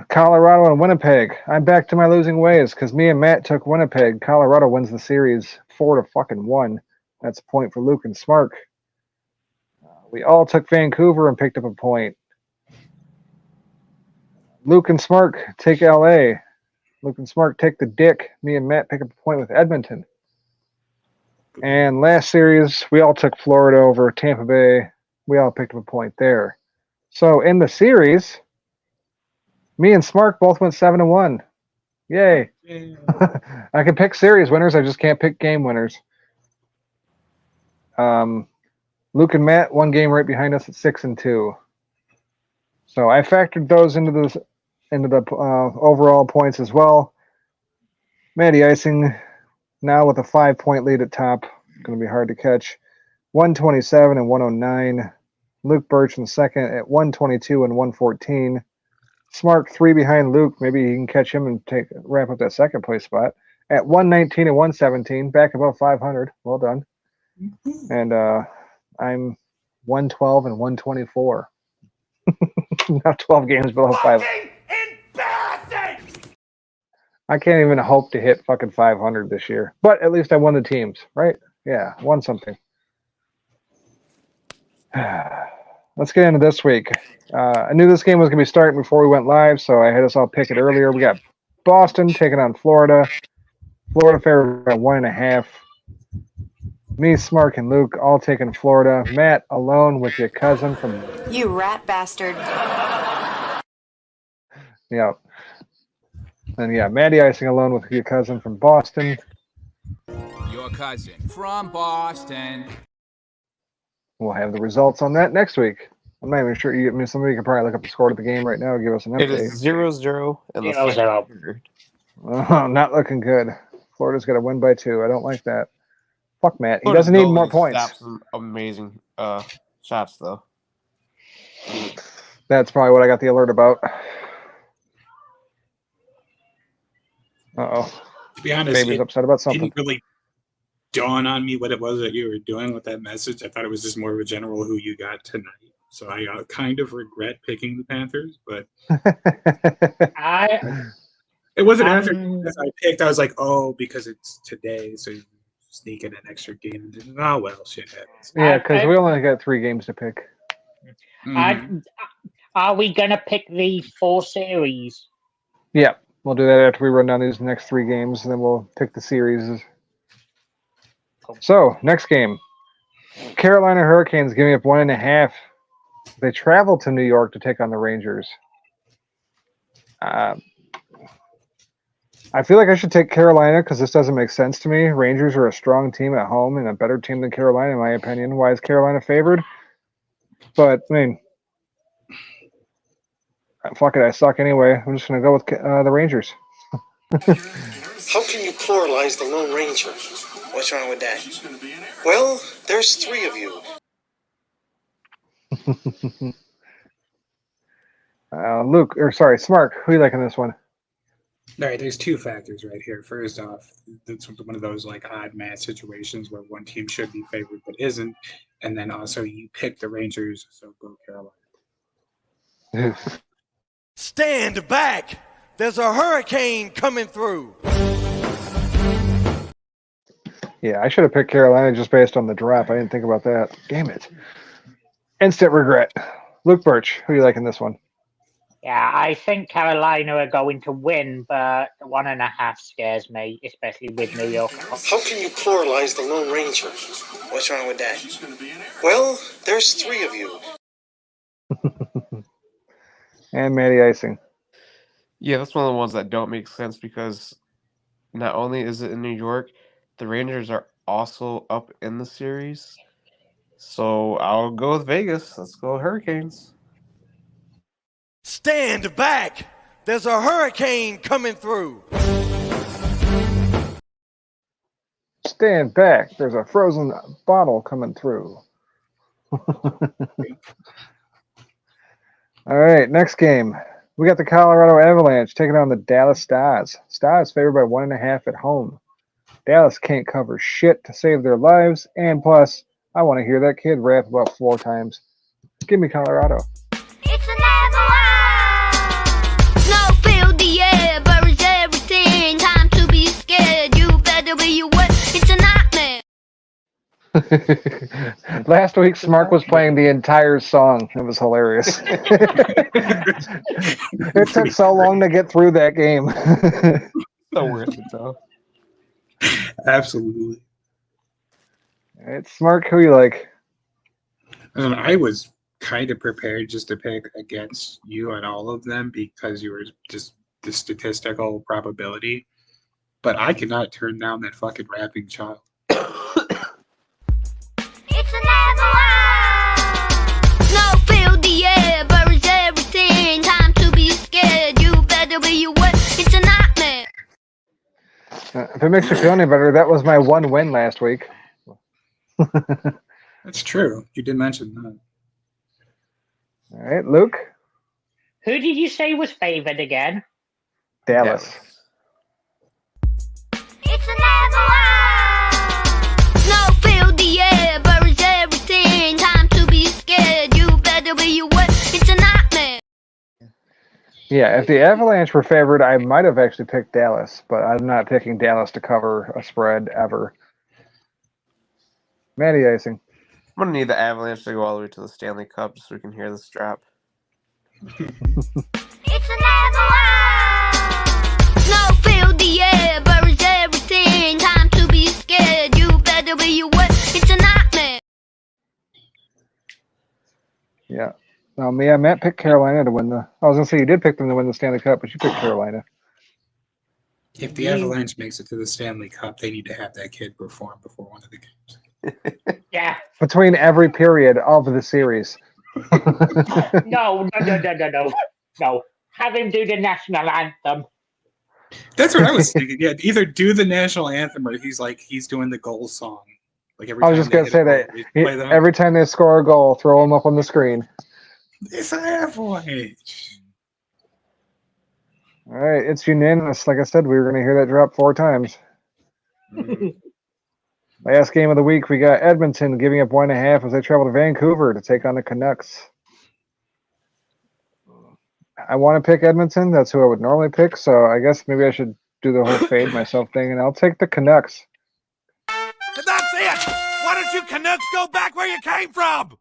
Colorado and Winnipeg. I'm back to my losing ways because me and Matt took Winnipeg. Colorado wins the series 4-1. That's a point for Luke and Smart. We all took Vancouver and picked up a point. Luke and Smart take LA. Luke and Smart take the dick. Me and Matt pick up a point with Edmonton. And last series, we all took Florida over Tampa Bay. We all picked up a point there. So in the series, me and Smart both went 7-1. Yay! Yeah. I can pick series winners. I just can't pick game winners. Luke and Matt, one game right behind us at 6-2. So I factored those into the overall points as well. Matty Icing now with a 5-point lead at top. Going to be hard to catch. 127 and 109. Luke Birch in second at 122 and 114. Smart 3 behind Luke. Maybe he can catch him and wrap up that second place spot at 119 and 117. Back above 500. Well done. And I'm 112 and 124. Not 12 games below 500. Fucking embarrassing! I can't even hope to hit fucking 500 this year. But at least I won the teams, right? Yeah, won something. Let's get into this week. I knew this game was going to be starting before we went live, so I had us all pick it earlier. We got Boston taking on Florida. Florida favored by 1.5. Me, Smark, and Luke all taking Florida. Matt alone with your cousin from... You rat bastard. Yep. And yeah, Matty Icing alone with your cousin from Boston. Your cousin from Boston. We'll have the results on that next week. I'm not even sure. Somebody can probably look up the score to the game right now and give us an It update. is 0-0 in the 0-0. second period. Oh, not looking good. Florida's got to win by 2. I don't like that. Fuck Matt. He Florida's doesn't need goalie more points. stopped some amazing shots, though. That's probably what I got the alert about. Uh-oh. To be honest, Baby's upset about it something. didn't really dawn on me what it was that you were doing with that message. I thought it was just more of a general who you got tonight. So I kind of regret picking the Panthers, but it wasn't after I picked. I was like, oh, because it's today, so you sneak in an extra game. Oh, well, shit happens. Yeah, because we only got 3 games to pick. Are we going to pick the 4 series? Yeah, we'll do that after we run down these next 3 games, and then we'll pick the series. So, next game. Carolina Hurricanes giving up 1.5. They travel to New York to take on the Rangers. I feel like I should take Carolina because this doesn't make sense to me. Rangers are a strong team at home and a better team than Carolina, in my opinion. Why is Carolina favored? But, I mean, fuck it, I suck anyway. I'm just going to go with the Rangers. How can you pluralize the Lone Ranger? What's wrong with that? Well, there's 3 of you. Smart. Who you like in this one? All right, there's 2 factors right here. First off, it's one of those like odd match situations where one team should be favored but isn't, and then also you pick the Rangers, so go Carolina. Stand back! There's a hurricane coming through. Yeah, I should have picked Carolina just based on the drop. I didn't think about that. Damn it. Instant regret. Luke Birch, who do you like in this one? Yeah, I think Carolina are going to win, but 1.5 scares me, especially with New York. How can you pluralize the Lone Ranger? What's wrong with that? Well, there's 3 of you. And Matty Icing. Yeah, that's one of the ones that don't make sense because not only is it in New York, the Rangers are also up in the series. So I'll go with Vegas. Let's go Hurricanes. Stand back! There's a hurricane coming through. Stand back. There's a frozen bottle coming through. All right, next game. We got the Colorado Avalanche taking on the Dallas Stars. Stars favored by 1.5 at home. Dallas can't cover shit to save their lives, and plus, I want to hear that kid rap about 4 times. Give me Colorado. It's an avalanche! Snow filled the air, buries everything. Time to be scared. You better be aware. It's a nightmare. Last week, Smark was playing the entire song. It was hilarious. It took so long to get through that game. So worth it, though. Absolutely. It's Smark, who you like? I was kind of prepared just to pick against you on all of them because you were just the statistical probability, but I cannot turn down that fucking rapping child. It's an avalanche. Snow filled the air, buries everything. Time to be scared. You better be aware. It's a nightmare. If it makes you feel any better, that was my one win last week. That's true. You did mention that. All right, Luke. Who did you say was favored again? Dallas. It's an avalanche. Snow filled the air, buries everything. Time to be scared. You better be aware. It's a nightmare. Yeah, if the Avalanche were favored, I might have actually picked Dallas, but I'm not picking Dallas to cover a spread ever. Matty icing. I'm gonna need the Avalanche to go all the way to the Stanley Cup so we can hear this drop. It's an avalanche. Snow filled the air, buries everything. Time to be scared. You better be aware. It's a nightmare. Yeah. No, Matt picked Carolina to win the. I was gonna say you did pick them to win the Stanley Cup, but you picked Carolina. If the Avalanche makes it to the Stanley Cup, they need to have that kid perform before one of the games. Yeah. Between every period of the series. No. Have him do the national anthem. That's what I was thinking. Yeah, either do the national anthem or he's doing the goal song. Like every I was time just gonna they say hit a that goal, we play them. every time they score a goal, throw them up on the screen. It's an Avalanche. All right, it's unanimous. Like I said, we were gonna hear that drop 4 times. Last game of the week, we got Edmonton giving up 1.5 as they travel to Vancouver to take on the Canucks. I want to pick Edmonton. That's who I would normally pick. So I guess maybe I should do the whole fade myself thing, and I'll take the Canucks. And that's it! Why don't you Canucks go back where you came from?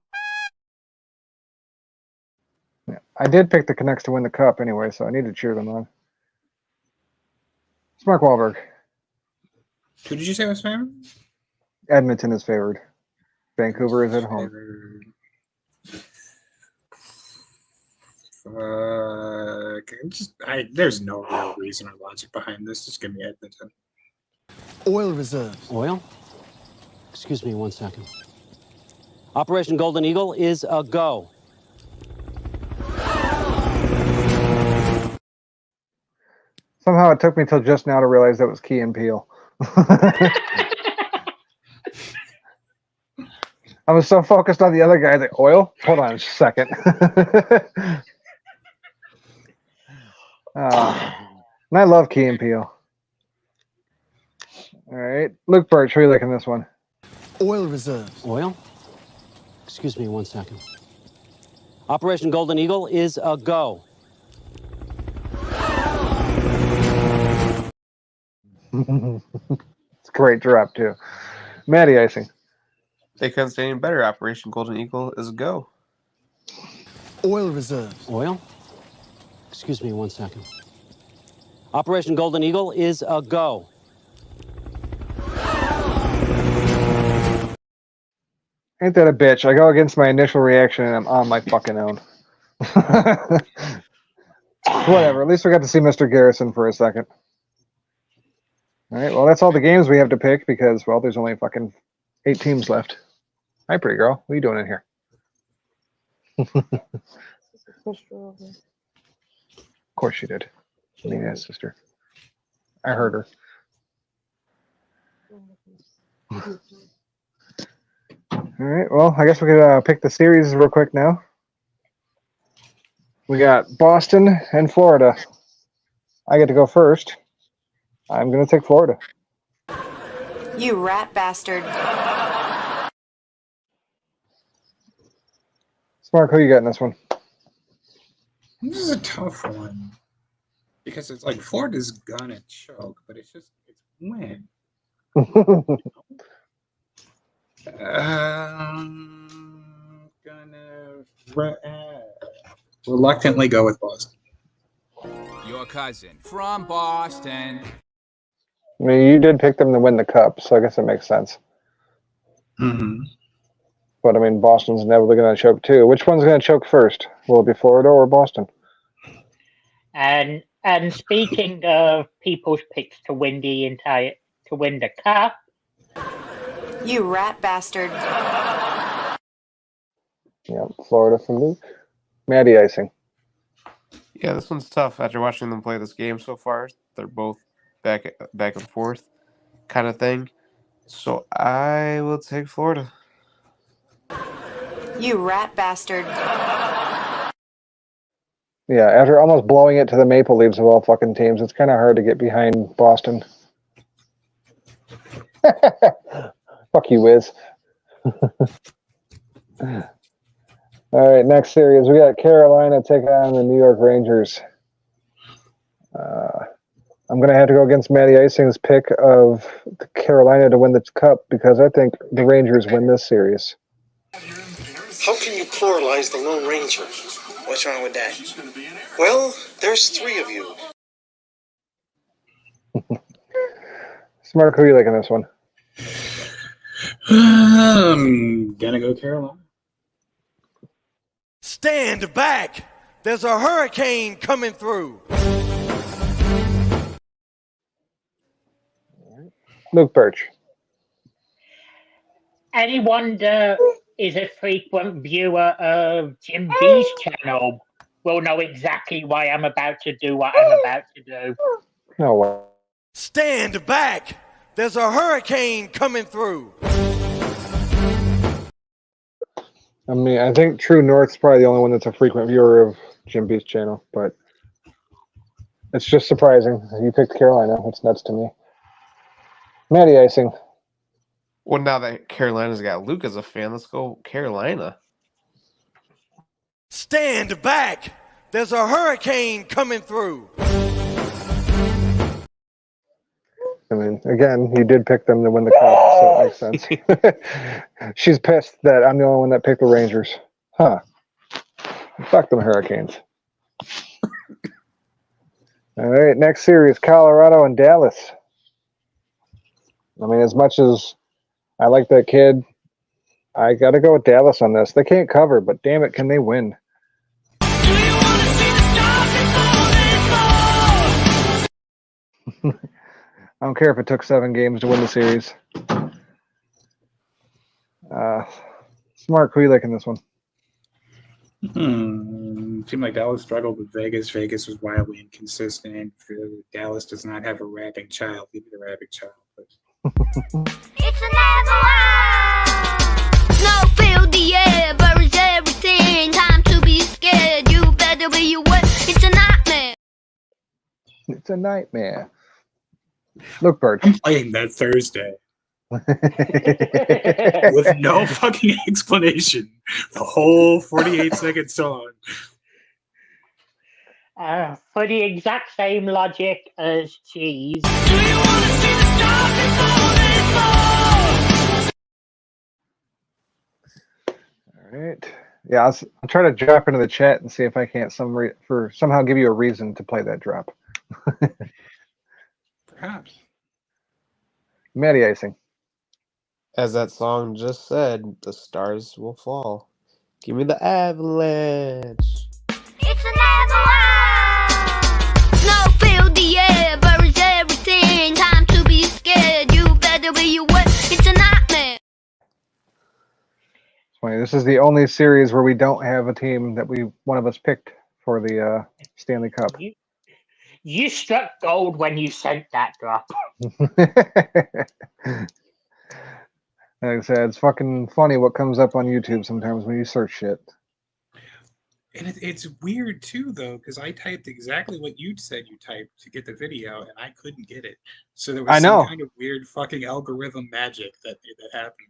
Yeah, I did pick the Canucks to win the cup anyway, so I need to cheer them on. It's Mark Wahlberg. Who did you say was favored? Edmonton is favored. Vancouver is at home. There's no real reason or logic behind this. Just give me Edmonton. Oil reserves. Oil? Excuse me 1 second. Operation Golden Eagle is a go. Somehow it took me till just now to realize that was Key and Peele. I was so focused on the other guy that oil. Hold on a second. And I love Key and Peele. All right, Luke Birch, who are you liking this one? Oil reserves. Oil? Excuse me 1 second. Operation Golden Eagle is a go. It's a great drop too. Matty icing. They couldn't say any better. Operation Golden Eagle is a go. Oil reserves. Oil? Excuse me 1 second. Operation Golden Eagle is a go. Ain't that a bitch? I go against my initial reaction and I'm on my fucking own. Whatever. At least we got to see Mr. Garrison for a second. All right. Well, that's all the games we have to pick because, well, there's only fucking 8 teams left. Hi, pretty girl. What are you doing in here? Of course she did. Yeah, sister. I heard her. All right. Well, I guess we could pick the series real quick now. We got Boston and Florida. I get to go first. I'm going to take Florida. You rat bastard. Mark, who you got in this one? This is a tough one because it's like Florida's gonna choke, but it's win. Gonna reluctantly go with Boston. Your cousin from Boston. I mean, you did pick them to win the cup, so I guess it makes sense. Mm-hmm. But I mean, Boston's inevitably going to choke too. Which one's going to choke first? Will it be Florida or Boston? And And speaking of people's picks to win the cup, You rat bastard. Yeah, Florida from Luke. Matty icing. Yeah, this one's tough. After watching them play this game so far, they're both back and forth kind of thing. So I will take Florida. You rat bastard. Yeah, after almost blowing it to the Maple Leafs of all fucking teams, it's kind of hard to get behind Boston. Fuck you, Wiz. All right, next series. We got Carolina taking on the New York Rangers. I'm going to have to go against Matty Icing's pick of Carolina to win the cup because I think the Rangers win this series. How can you pluralize the Lone Ranger? What's wrong with that? Well, there's 3 of you. Smart, who are you liking this one? Gonna go Carolina. Stand back. There's a hurricane coming through. Luke Birch. anyone that is a frequent viewer of Jim B's channel will know exactly why I'm about to do what I'm about to do. No way. Stand back. There's a hurricane coming through. I mean, I think True North's probably the only one that's a frequent viewer of Jim B's channel, but it's just surprising. You picked Carolina. It's nuts to me. Matty icing. Well, now that Carolina's got Luke as a fan, let's go Carolina. Stand back. There's a hurricane coming through. I mean, again, you did pick them to win the cup, so it makes sense. She's pissed that I'm the only one that picked the Rangers. Huh. Fuck them Hurricanes. All right, next series, Colorado and Dallas. I mean, as much as I like that kid, I got to go with Dallas on this. They can't cover, but damn it, can they win? I don't care if it took 7 games to win the series. Smart, who are you liking this one? Seemed like Dallas struggled with Vegas. Vegas was wildly inconsistent. Dallas does not have a rapping child. Leave it a rapping child. It's another one. Snow filled the air, buries everything. Time to be scared. You better be aware. It's a nightmare. It's a nightmare. Look, Birch. I'm playing that Thursday. With no fucking explanation. The whole 48-second song. For the exact same logic as cheese. All right. Yeah, I'll try to drop into the chat and see if I can't somehow give you a reason to play that drop. Perhaps. Matty icing. As that song just said, the stars will fall. Give me the avalanche. It's another one. Snow filled the air, buries everything. Time to be scared. You better be aware. It's a nightmare. It's funny. This is the only series where we don't have a team that one of us picked for the Stanley Cup. You struck gold when you sent that drop. Like I said, it's fucking funny what comes up on YouTube sometimes when you search shit. And it's weird too, though, because I typed exactly what you said you typed to get the video, and I couldn't get it. So there was some kind of weird fucking algorithm magic that happened.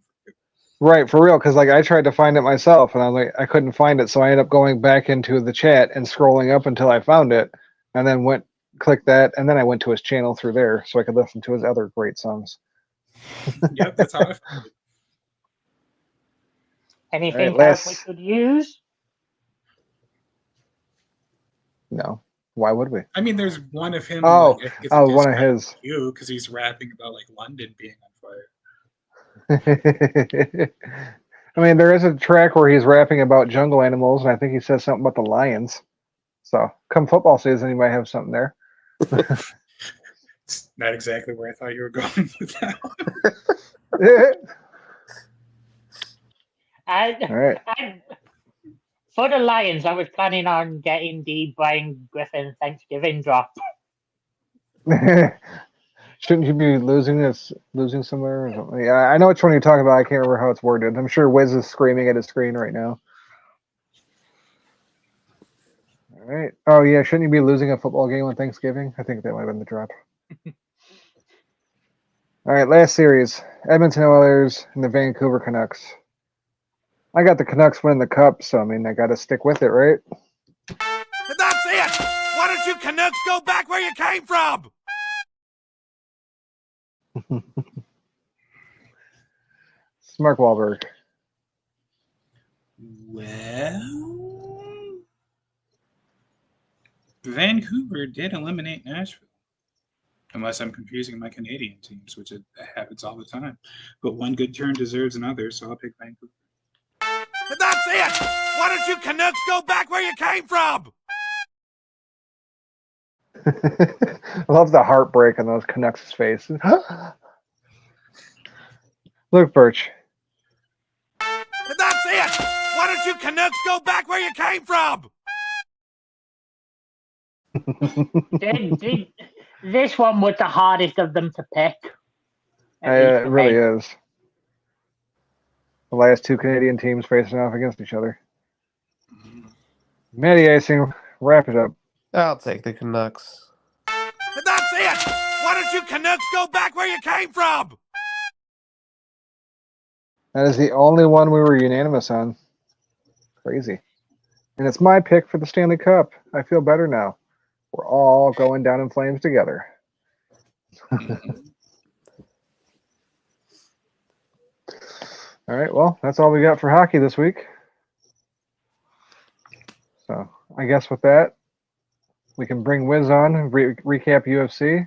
Right, for real, because like I tried to find it myself, and I was like, I couldn't find it, so I ended up going back into the chat and scrolling up until I found it, and then clicked that, and then I went to his channel through there so I could listen to his other great songs. Yep, that's how I found it. Anything else we could use? No. Why would we? I mean, there's one of him. Oh, one of his. You, because he's rapping about like London being on fire. I mean, there is a track where he's rapping about jungle animals, and I think he says something about the lions. So, come football season, he might have something there. It's not exactly where I thought you were going with that one. All right. For the Lions, I was planning on getting the Brian Griffin Thanksgiving drop. Shouldn't you be losing somewhere or something? Yeah, I know which one you're talking about. I can't remember how it's worded. I'm sure Wiz is screaming at his screen right now. All right. Oh yeah, shouldn't you be losing a football game on Thanksgiving? I think that might have been the drop. All right, last series: Edmonton Oilers and the Vancouver Canucks. I got the Canucks winning the cup, so I mean I got to stick with it, right? And that's it! Why don't you Canucks go back where you came from? Mark Wahlberg. Well, Vancouver did eliminate Nashville. Unless I'm confusing my Canadian teams, which it happens all the time. But one good turn deserves another, so I'll pick Vancouver. And that's it! Why don't you Canucks go back where you came from? I love the heartbreak on those Canucks' faces. Luke Birch. And that's it! Why don't you Canucks go back where you came from? This one was the hardest of them to pick. It really is. The last two Canadian teams facing off against each other. Matty Icing, wrap it up. I'll take the Canucks. And that's it! Why don't you Canucks go back where you came from? That is the only one we were unanimous on. Crazy. And it's my pick for the Stanley Cup. I feel better now. We're all going down in flames together. All right, well, that's all we got for hockey this week. So I guess with that, we can bring Wiz on and recap UFC.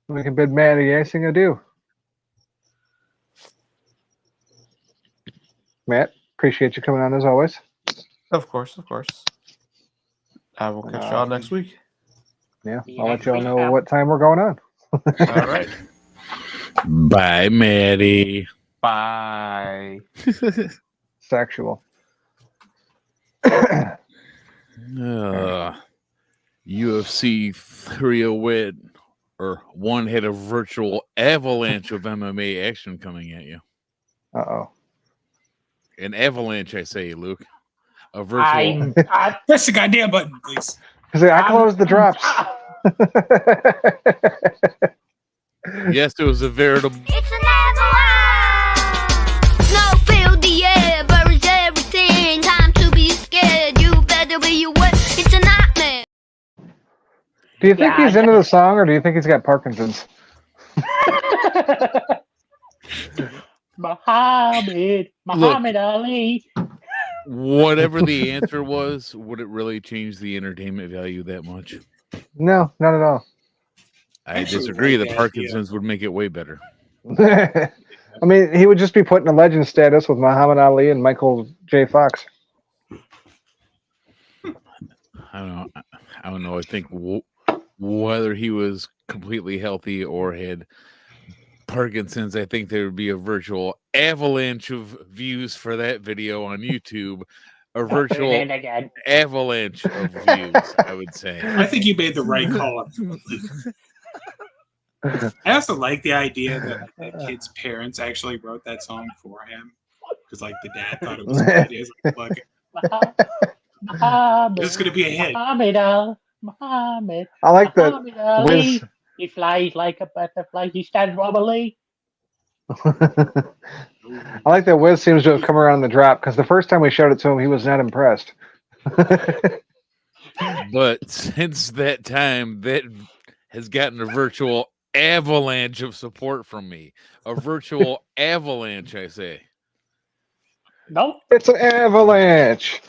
We can bid Matty Icing adieu. Matt, appreciate you coming on as always. Of course, of course. I will catch y'all next week. Yeah, I'll let y'all know what time we're going on. All right. Bye, Maddie. Bye. Sexual. UFC 308 or one had a virtual avalanche of MMA action coming at you. Uh-oh. An avalanche, I say, Luke. A virtual. Press the goddamn button, please. I closed the drops. Yes, it was a veritable. It's an avalanche. Snow filled the air, buries everything. Time to be scared. You better be aware. It's a nightmare. Do you think he's into the song, or do you think he's got Parkinson's? Muhammad Ali. Whatever the answer was, would it really change the entertainment value that much? No, not at all. I disagree. The Parkinson's would make it way better. I mean, he would just be put in a legend status with Muhammad Ali and Michael J. Fox. I don't know. I think whether he was completely healthy or had Parkinson's, I think there would be a virtual avalanche of views for that video on YouTube. A virtual avalanche of views, I would say. I think you made the right call. I also like the idea that the kid's parents actually wrote that song for him because, like, the dad thought it was a good idea. Like, look, this is going to be a hit. Muhammad. I like that. Ali. He flies like a butterfly. He stands wobbly. I like that Wiz seems to have come around the drop because the first time we showed it to him, he was not impressed. But since that time, that has gotten a virtual avalanche of support from me. A virtual avalanche, I say. Nope. It's an avalanche.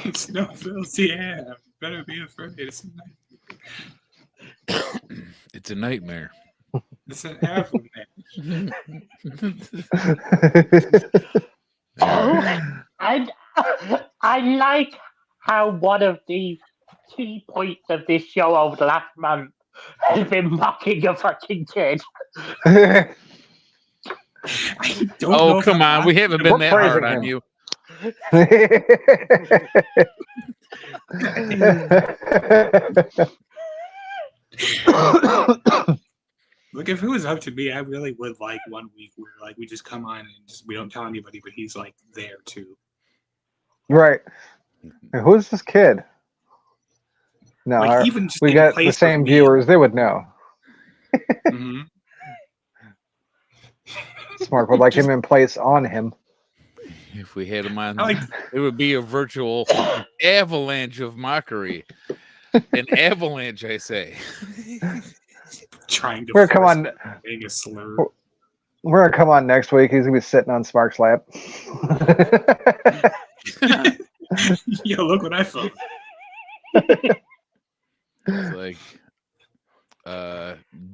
It's no filthy air. Better be afraid. It's a nightmare. It's an avalanche. I like how one of the key points of this show over the last month has been mocking a fucking kid. Oh, come on. We haven't been that hard on you. Look, if it was up to me, I really would like 1 week where like we just come on and just we don't tell anybody, but he's like there too. Right. Hey, who's this kid? No, Like, even just we take a got place the with same me. viewers. They would know. Mm-hmm. Smart would like him in place on him. If we had him on, it would be a virtual avalanche of mockery. An avalanche, I say. Trying to We're come on. a slur. We're gonna come on next week. He's gonna be sitting on Spark's lap. Yo, look what I found. It's like,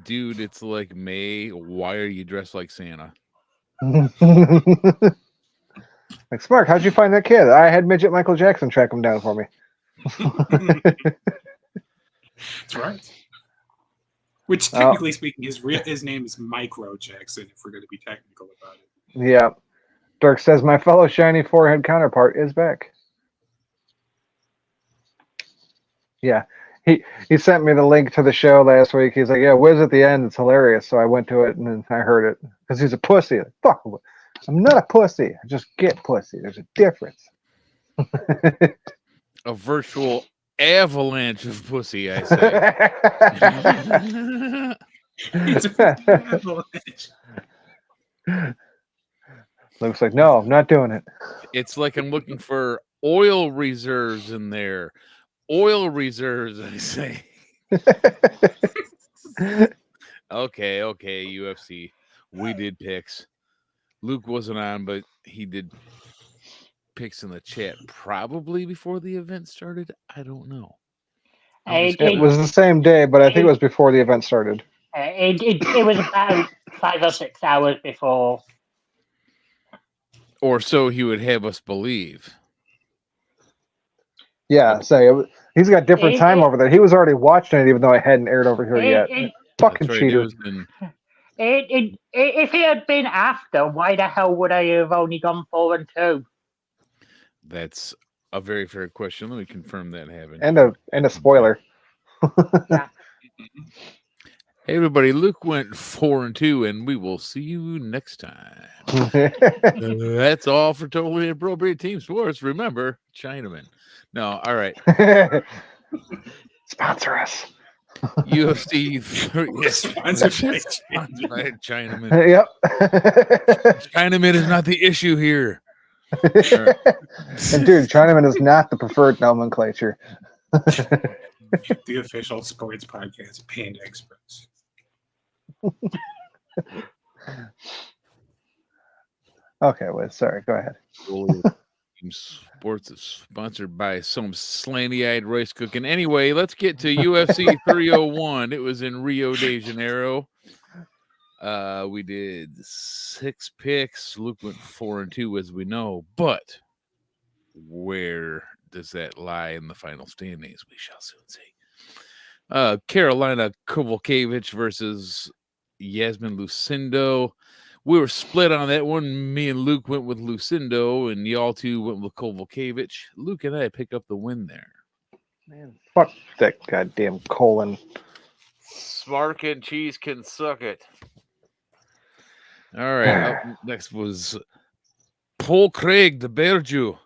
dude, it's like May. Why are you dressed like Santa? Like, Spark, how'd you find that kid? I had midget Michael Jackson track him down for me. That's right. Which, technically speaking, his name is Micro Jackson, if we're going to be technical about it. Yeah. Dirk says, my fellow shiny forehead counterpart is back. Yeah. He sent me the link to the show last week. He's like, yeah, Wiz at the end. It's hilarious. So I went to it and then I heard it. Because he's a pussy. Like, fuck. I'm not a pussy. I just get pussy. There's a difference. A virtual avalanche of pussy, I say. It's a avalanche. Looks like, no, I'm not doing it. It's like I'm looking for oil reserves in there. Oil reserves, I say. Okay, UFC. We did picks. Luke wasn't on, but he did picks in the chat probably before the event started. I don't know. It was the same day, but I think it was before the event started. It was about 5 or 6 hours before. Or so he would have us believe. Yeah, so he's got different time over there. He was already watching it, even though it hadn't aired over here yet. Fucking cheater. If it had been after, why the hell would I have only gone 4 and 2? That's a very fair question. Let me confirm that happened. And a spoiler. Yeah. Hey everybody, Luke went 4 and 2, and we will see you next time. That's all for Totally Inappropriate Team Sports. Remember, Chinaman. No, all right. Sponsor us. UFC sponsored by Chinaman. Yep. Chinaman is not the issue here. And dude, Chinaman is not the preferred nomenclature. The official sports podcast, Panda Express. Okay, well, sorry, go ahead. Sports is sponsored by some slanty-eyed rice cooking. Anyway, let's get to UFC 301. It was in Rio de Janeiro. We did 6 picks. Luke went 4 and 2, as we know. But where does that lie in the final standings? We shall soon see. Carolina Kovalkiewicz versus Yasmin Lucindo. We were split on that one. Me and Luke went with Lucindo, and y'all two went with Kovalkiewicz. Luke and I pick up the win there. Man, fuck that goddamn colon. Smark and cheese can suck it. All right. Up next was Paul Craig, the Berju,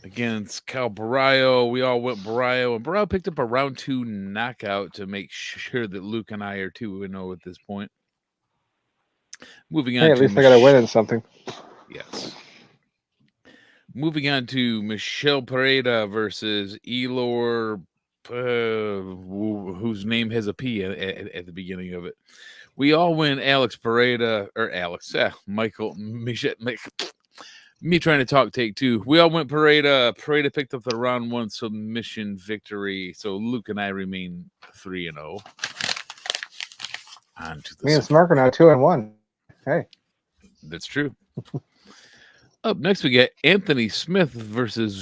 against Cal Barrio. We all went Barrio, and Barrio picked up a round 2 knockout to make sure that Luke and I are 2-0 at this point. Moving on. Hey, at least I got to win in something. Yes. Moving on to Michelle Pereira versus Elor, whose name has a P at the beginning of it. We all win Alex Pereira, or Michael, Michelle, me trying to talk, take 2. We all went Pereira. Pereira picked up the round 1 submission victory. So Luke and I remain 3-0. On to the Me and Smark are now 2-1. Hey, that's true. Up next, we got Anthony Smith versus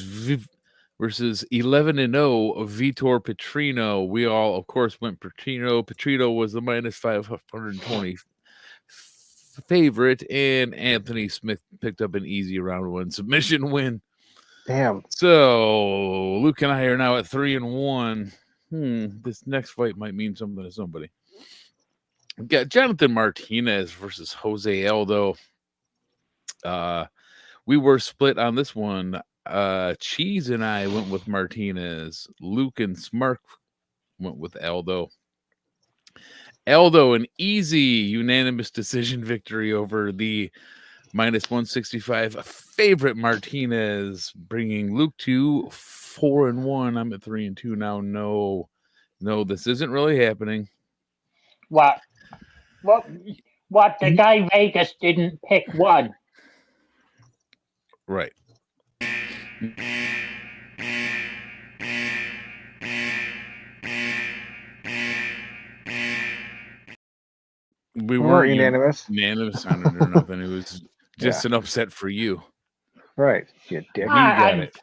versus 11-0 of Vitor Petrino. We all, of course, went Petrino. Petrino was the minus 520 favorite, and Anthony Smith picked up an easy round 1 submission win. Damn. So Luke and I are now at 3-1. This next fight might mean something to somebody. We got Jonathan Martinez versus Jose Aldo. We were split on this one. Cheese and I went with Martinez. Luke and Smark went with Aldo. Aldo, an easy unanimous decision victory over the minus 165 favorite Martinez, bringing Luke to 4-1. I'm at 3-2 now. No, this isn't really happening. What? The guy Vegas didn't pick one. Right. We weren't unanimous. Unanimous on it or nothing. It was just an upset for you. Right. You dick. You got it.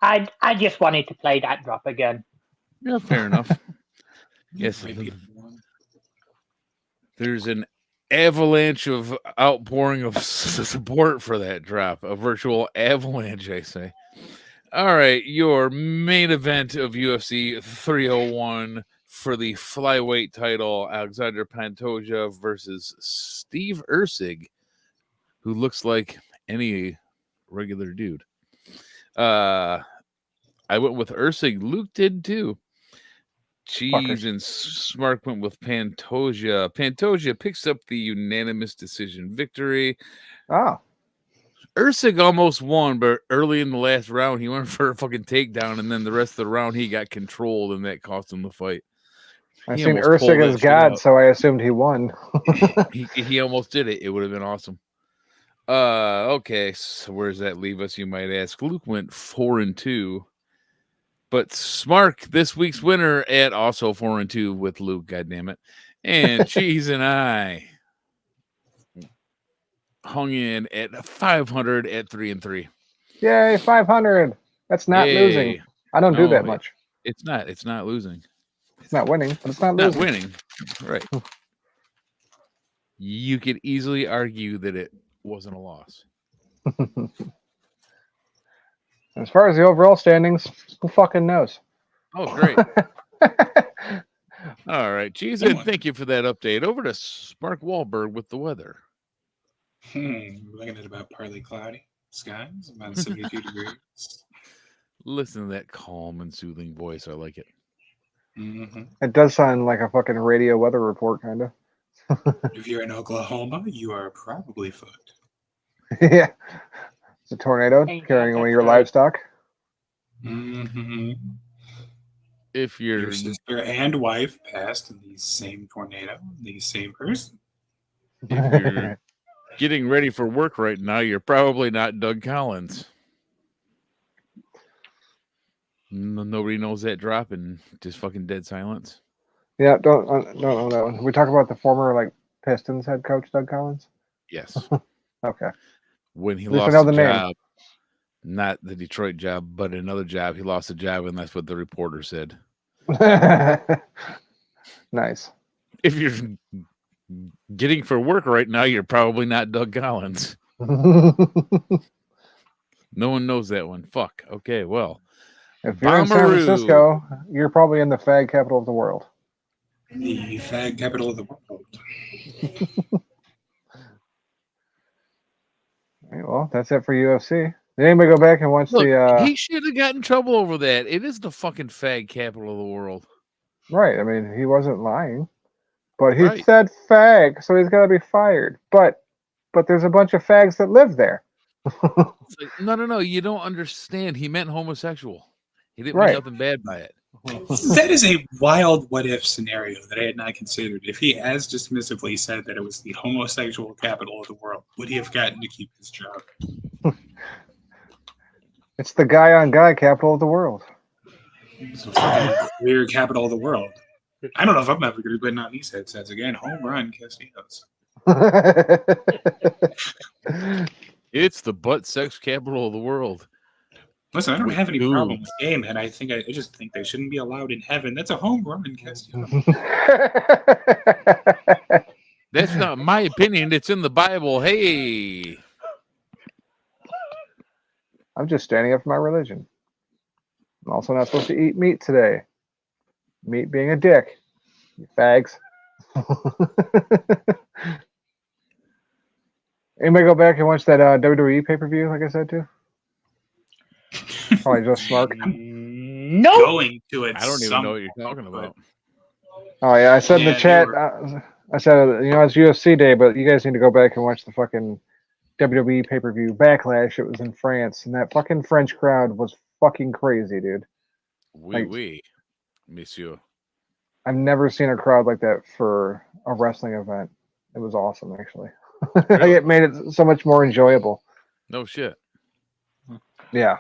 I just wanted to play that drop again. Yeah, fair enough. Yes. There's an avalanche of outpouring of support for that drop. A virtual avalanche, I say. All right, your main event of UFC 301 for the flyweight title, Alexander Pantoja versus Steve Erceg, who looks like any regular dude. I went with Erceg. Luke did too. Cheese and Smart went with Pantoja. Pantoja picks up the unanimous decision victory. Oh. Erceg almost won, but early in the last round, he went for a fucking takedown, and then the rest of the round, he got controlled, and that cost him the fight. I seen Erceg as God, so I assumed he won. he almost did it. It would have been awesome. Okay, so where does that leave us, you might ask? Luke went 4-2. But Smark, this week's winner, at also 4-2 with Luke, goddammit. And Cheese and I hung in at 500 at 3-3. Yay, 500. That's not losing. I don't do that much. It's not losing. It's not winning, but it's not losing. Not winning. Right. You could easily argue that it wasn't a loss. As far as the overall standings, who fucking knows? Oh, great. All right. Cheese, thank you for that update. Over to Spark Wahlberg with the weather. Looking at about partly cloudy skies, about 72 degrees. Listen to that calm and soothing voice. I like it. Mm-hmm. It does sound like a fucking radio weather report, kind of. If you're in Oklahoma, you are probably fucked. Yeah. It's a tornado carrying away your livestock. Mm-hmm. If your sister and wife passed in the same tornado, the same person. If you're getting ready for work right now, you're probably not Doug Collins. Nobody knows that drop and just fucking dead silence. Yeah, don't know that one. We talk about the former Pistons head coach Doug Collins. Yes. Okay. When he lost the job, not the Detroit job, but another job, he lost a job, and that's what the reporter said. Nice. If you're getting for work right now, you're probably not Doug Collins. No one knows that one. Fuck. Okay, well. If you're in San Francisco, you're probably in the fag capital of the world. The fag capital of the world. Right, well, that's it for UFC. Did anybody go back and watch He should have gotten in trouble over that. It is the fucking fag capital of the world. Right. I mean, he wasn't lying. But he said fag, so he's got to be fired. But there's a bunch of fags that live there. It's like, no. You don't understand. He meant homosexual. He didn't mean nothing bad by it. That is a wild what-if scenario that I had not considered. If he as dismissively said that it was the homosexual capital of the world, would he have gotten to keep his job? It's the guy-on-guy capital of the world. It's a fucking weird capital of the world. I don't know if I'm ever going to be putting on these headsets again. Home run, Castinos. It's the butt sex capital of the world. Listen, I don't have any Ooh. problem with gay men. I just think they shouldn't be allowed in heaven. That's a home run, Castillo. That's not my opinion. It's in the Bible. Hey. I'm just standing up for my religion. I'm also not supposed to eat meat today. Meat being a dick. You fags. Anybody go back and watch that WWE pay-per-view like I said to? Probably just Smark. No. Going to it. I don't even know what you're talking about. Oh yeah, I said in Yeah, the chat. they I said it's UFC day, but you guys need to go back and watch the fucking WWE pay-per-view Backlash. It was in France, and that fucking French crowd was fucking crazy, dude. Oui, monsieur. I've never seen a crowd like that for a wrestling event. It was awesome, actually. Like, it made it so much more enjoyable. No shit. Yeah.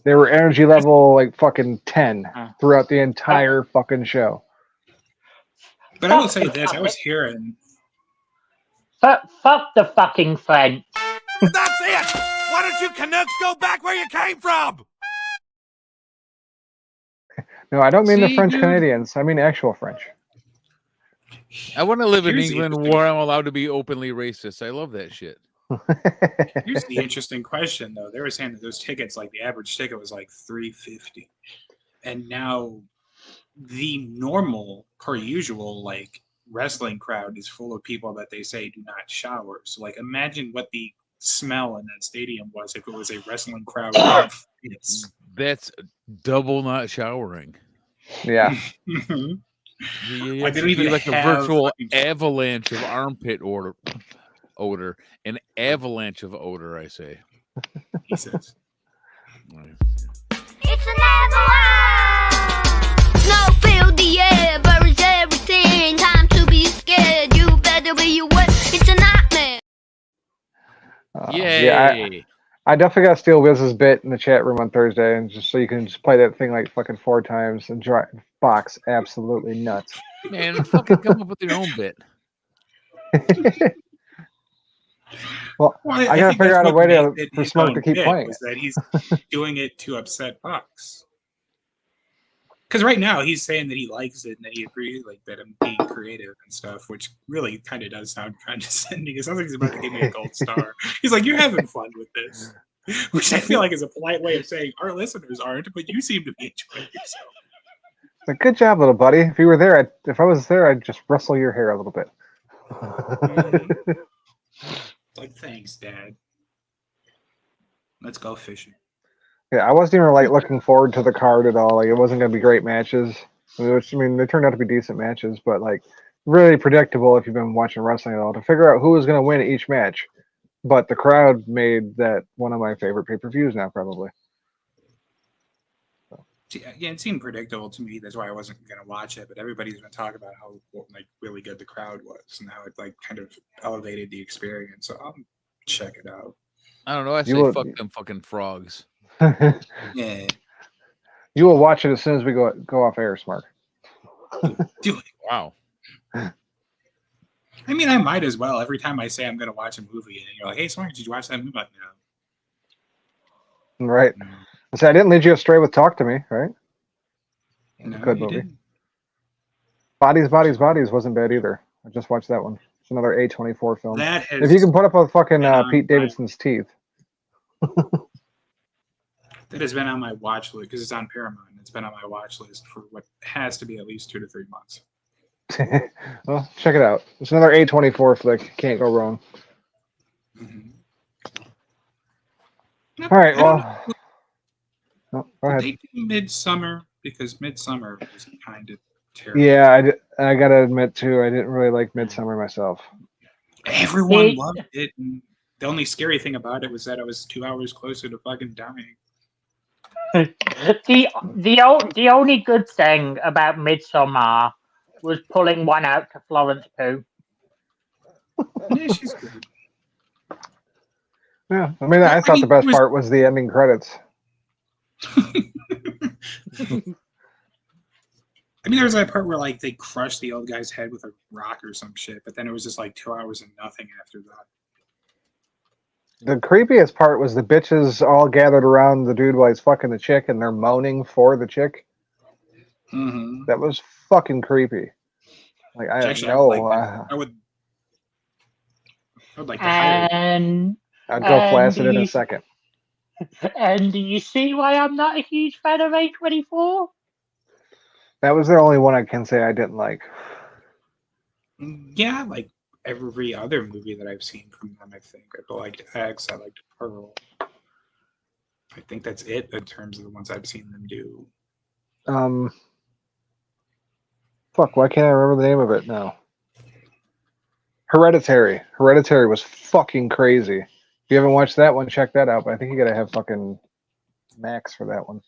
They were energy level like fucking 10 throughout the entire fucking show. But I will say this: I was hearing. Fuck the fucking French. That's it! Why don't you Canucks go back where you came from? No, I don't mean the See, French dude? Canadians. I mean actual French. I want to live in Here's the England interesting- where I'm allowed to be openly racist. I love that shit. Here's the interesting question, though. They were saying that those tickets, like the average ticket, was like $350, and now the normal, per usual, like wrestling crowd is full of people that they say do not shower. So, like, imagine what the smell in that stadium was if it was a wrestling crowd. That's double not showering. Yeah. You Like, they have don't to be even like a have virtual fucking- avalanche of armpit odor, an avalanche of odor. I say. He says. It's an avalanche. Snow filled the air, buries everything. Time to be scared. You better be aware. It's a nightmare. Yay! Yeah, I definitely got to steal Wiz's bit in the chat room on Thursday, and just so you can just play that thing like fucking 4 times and drive box absolutely nuts. Man, fucking come up with your own bit. Well, I gotta think figure that's out a what way makes it for his Smoke own to keep bit, playing is it. that he's doing it to upset Bucks. Because right now he's saying that he likes it and that he agrees, like that I'm being creative and stuff, which really kind of does sound condescending. It sounds like he's about to give me a gold star. He's like, "You're having fun with this," which I feel like is a polite way of saying our listeners aren't, but you seem to be enjoying yourself. Like, good job, little buddy. If you were there, if I was there, I'd just rustle your hair a little bit. Like, thanks, Dad. Let's go fishing. Yeah, I wasn't even like looking forward to the card at all. Like, it wasn't gonna be great matches. Which, I mean, they turned out to be decent matches, but like really predictable if you've been watching wrestling at all to figure out who was gonna win each match. But the crowd made that one of my favorite pay-per-views now, probably. Yeah, it seemed predictable to me. That's why I wasn't gonna watch it. But everybody's been talking about how like really good the crowd was and how it like kind of elevated the experience. So I'll check it out. I don't know. I say You will- fuck them fucking frogs. Yeah, You will watch it as soon as we go off air, Smart. do it. Wow. I mean, I might as well. Every time I say I'm gonna watch a movie, and you're like, "Hey, Smart, did you watch that movie?" I'm like, no. Right. So I didn't lead you astray with "Talk to Me," right? No, Good you movie. didn't. Bodies wasn't bad either. I just watched that one. It's another A24 film. That has If you can put up with fucking been on Pete my- Davidson's teeth. That has been on my watch list because it's on Paramount. It's been on my watch list for what has to be at least 2 to 3 months. Well, check it out. It's another A24 flick. Can't go wrong. Mm-hmm. All right, well. Oh, go ahead. They do Midsummer because Midsummer was kind of terrible. Yeah, I gotta admit too, I didn't really like Midsummer myself. Everyone loved it. And the only scary thing about it was that I was 2 hours closer to fucking dying. The only good thing about Midsommar was pulling one out to Florence Pugh. Yeah, she's good. Yeah, I mean, I thought the best part was the ending credits. I mean, there was that part where like they crushed the old guy's head with a rock or some shit, but then it was just like 2 hours and nothing after that. The creepiest part was the bitches all gathered around the dude while he's fucking the chick, and they're moaning for the chick. Mm-hmm. That was fucking creepy. Like I have Actually, no. I would like to hire. And I'd go flaccid in a you- second. And do you see why I'm not a huge fan of A24? That was the only one I can say I didn't like. Yeah, like every other movie that I've seen from them, I think. I liked X, I liked Pearl. I think that's it in terms of the ones I've seen them do. Fuck, why can't I remember the name of it now? Hereditary. Hereditary was fucking crazy. If you haven't watched that one, check that out. But I think you gotta have fucking Max for that one.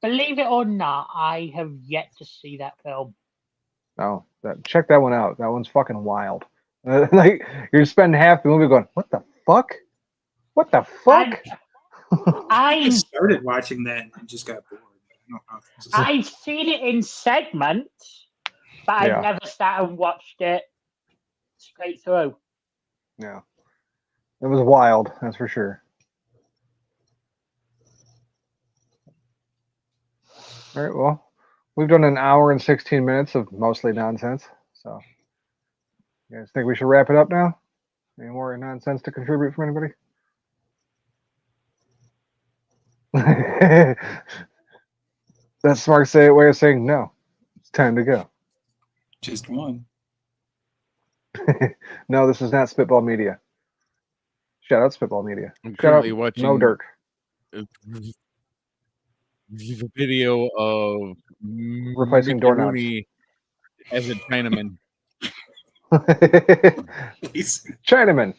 Believe it or not, I have yet to see that film. No, check that one out. That one's fucking wild. Like you're spending half the movie going, "What the fuck? What the fuck?" I started watching that and just got bored. I don't know if this is- I've seen it in segments, but Yeah. I've never sat and watched it straight through. Yeah, it was wild. That's for sure. All right. Well, we've done an hour and 16 minutes of mostly nonsense. So, you guys think we should wrap it up now? Any more nonsense to contribute from anybody? That's smart way of saying no. It's time to go. Just one. No, this is not Spitball Media. Shout out Spitball Media. I'm Shout currently out watching No Dirk. the video of Replacing Mickey doorknobs. Rooney as a Chinaman. Chinaman.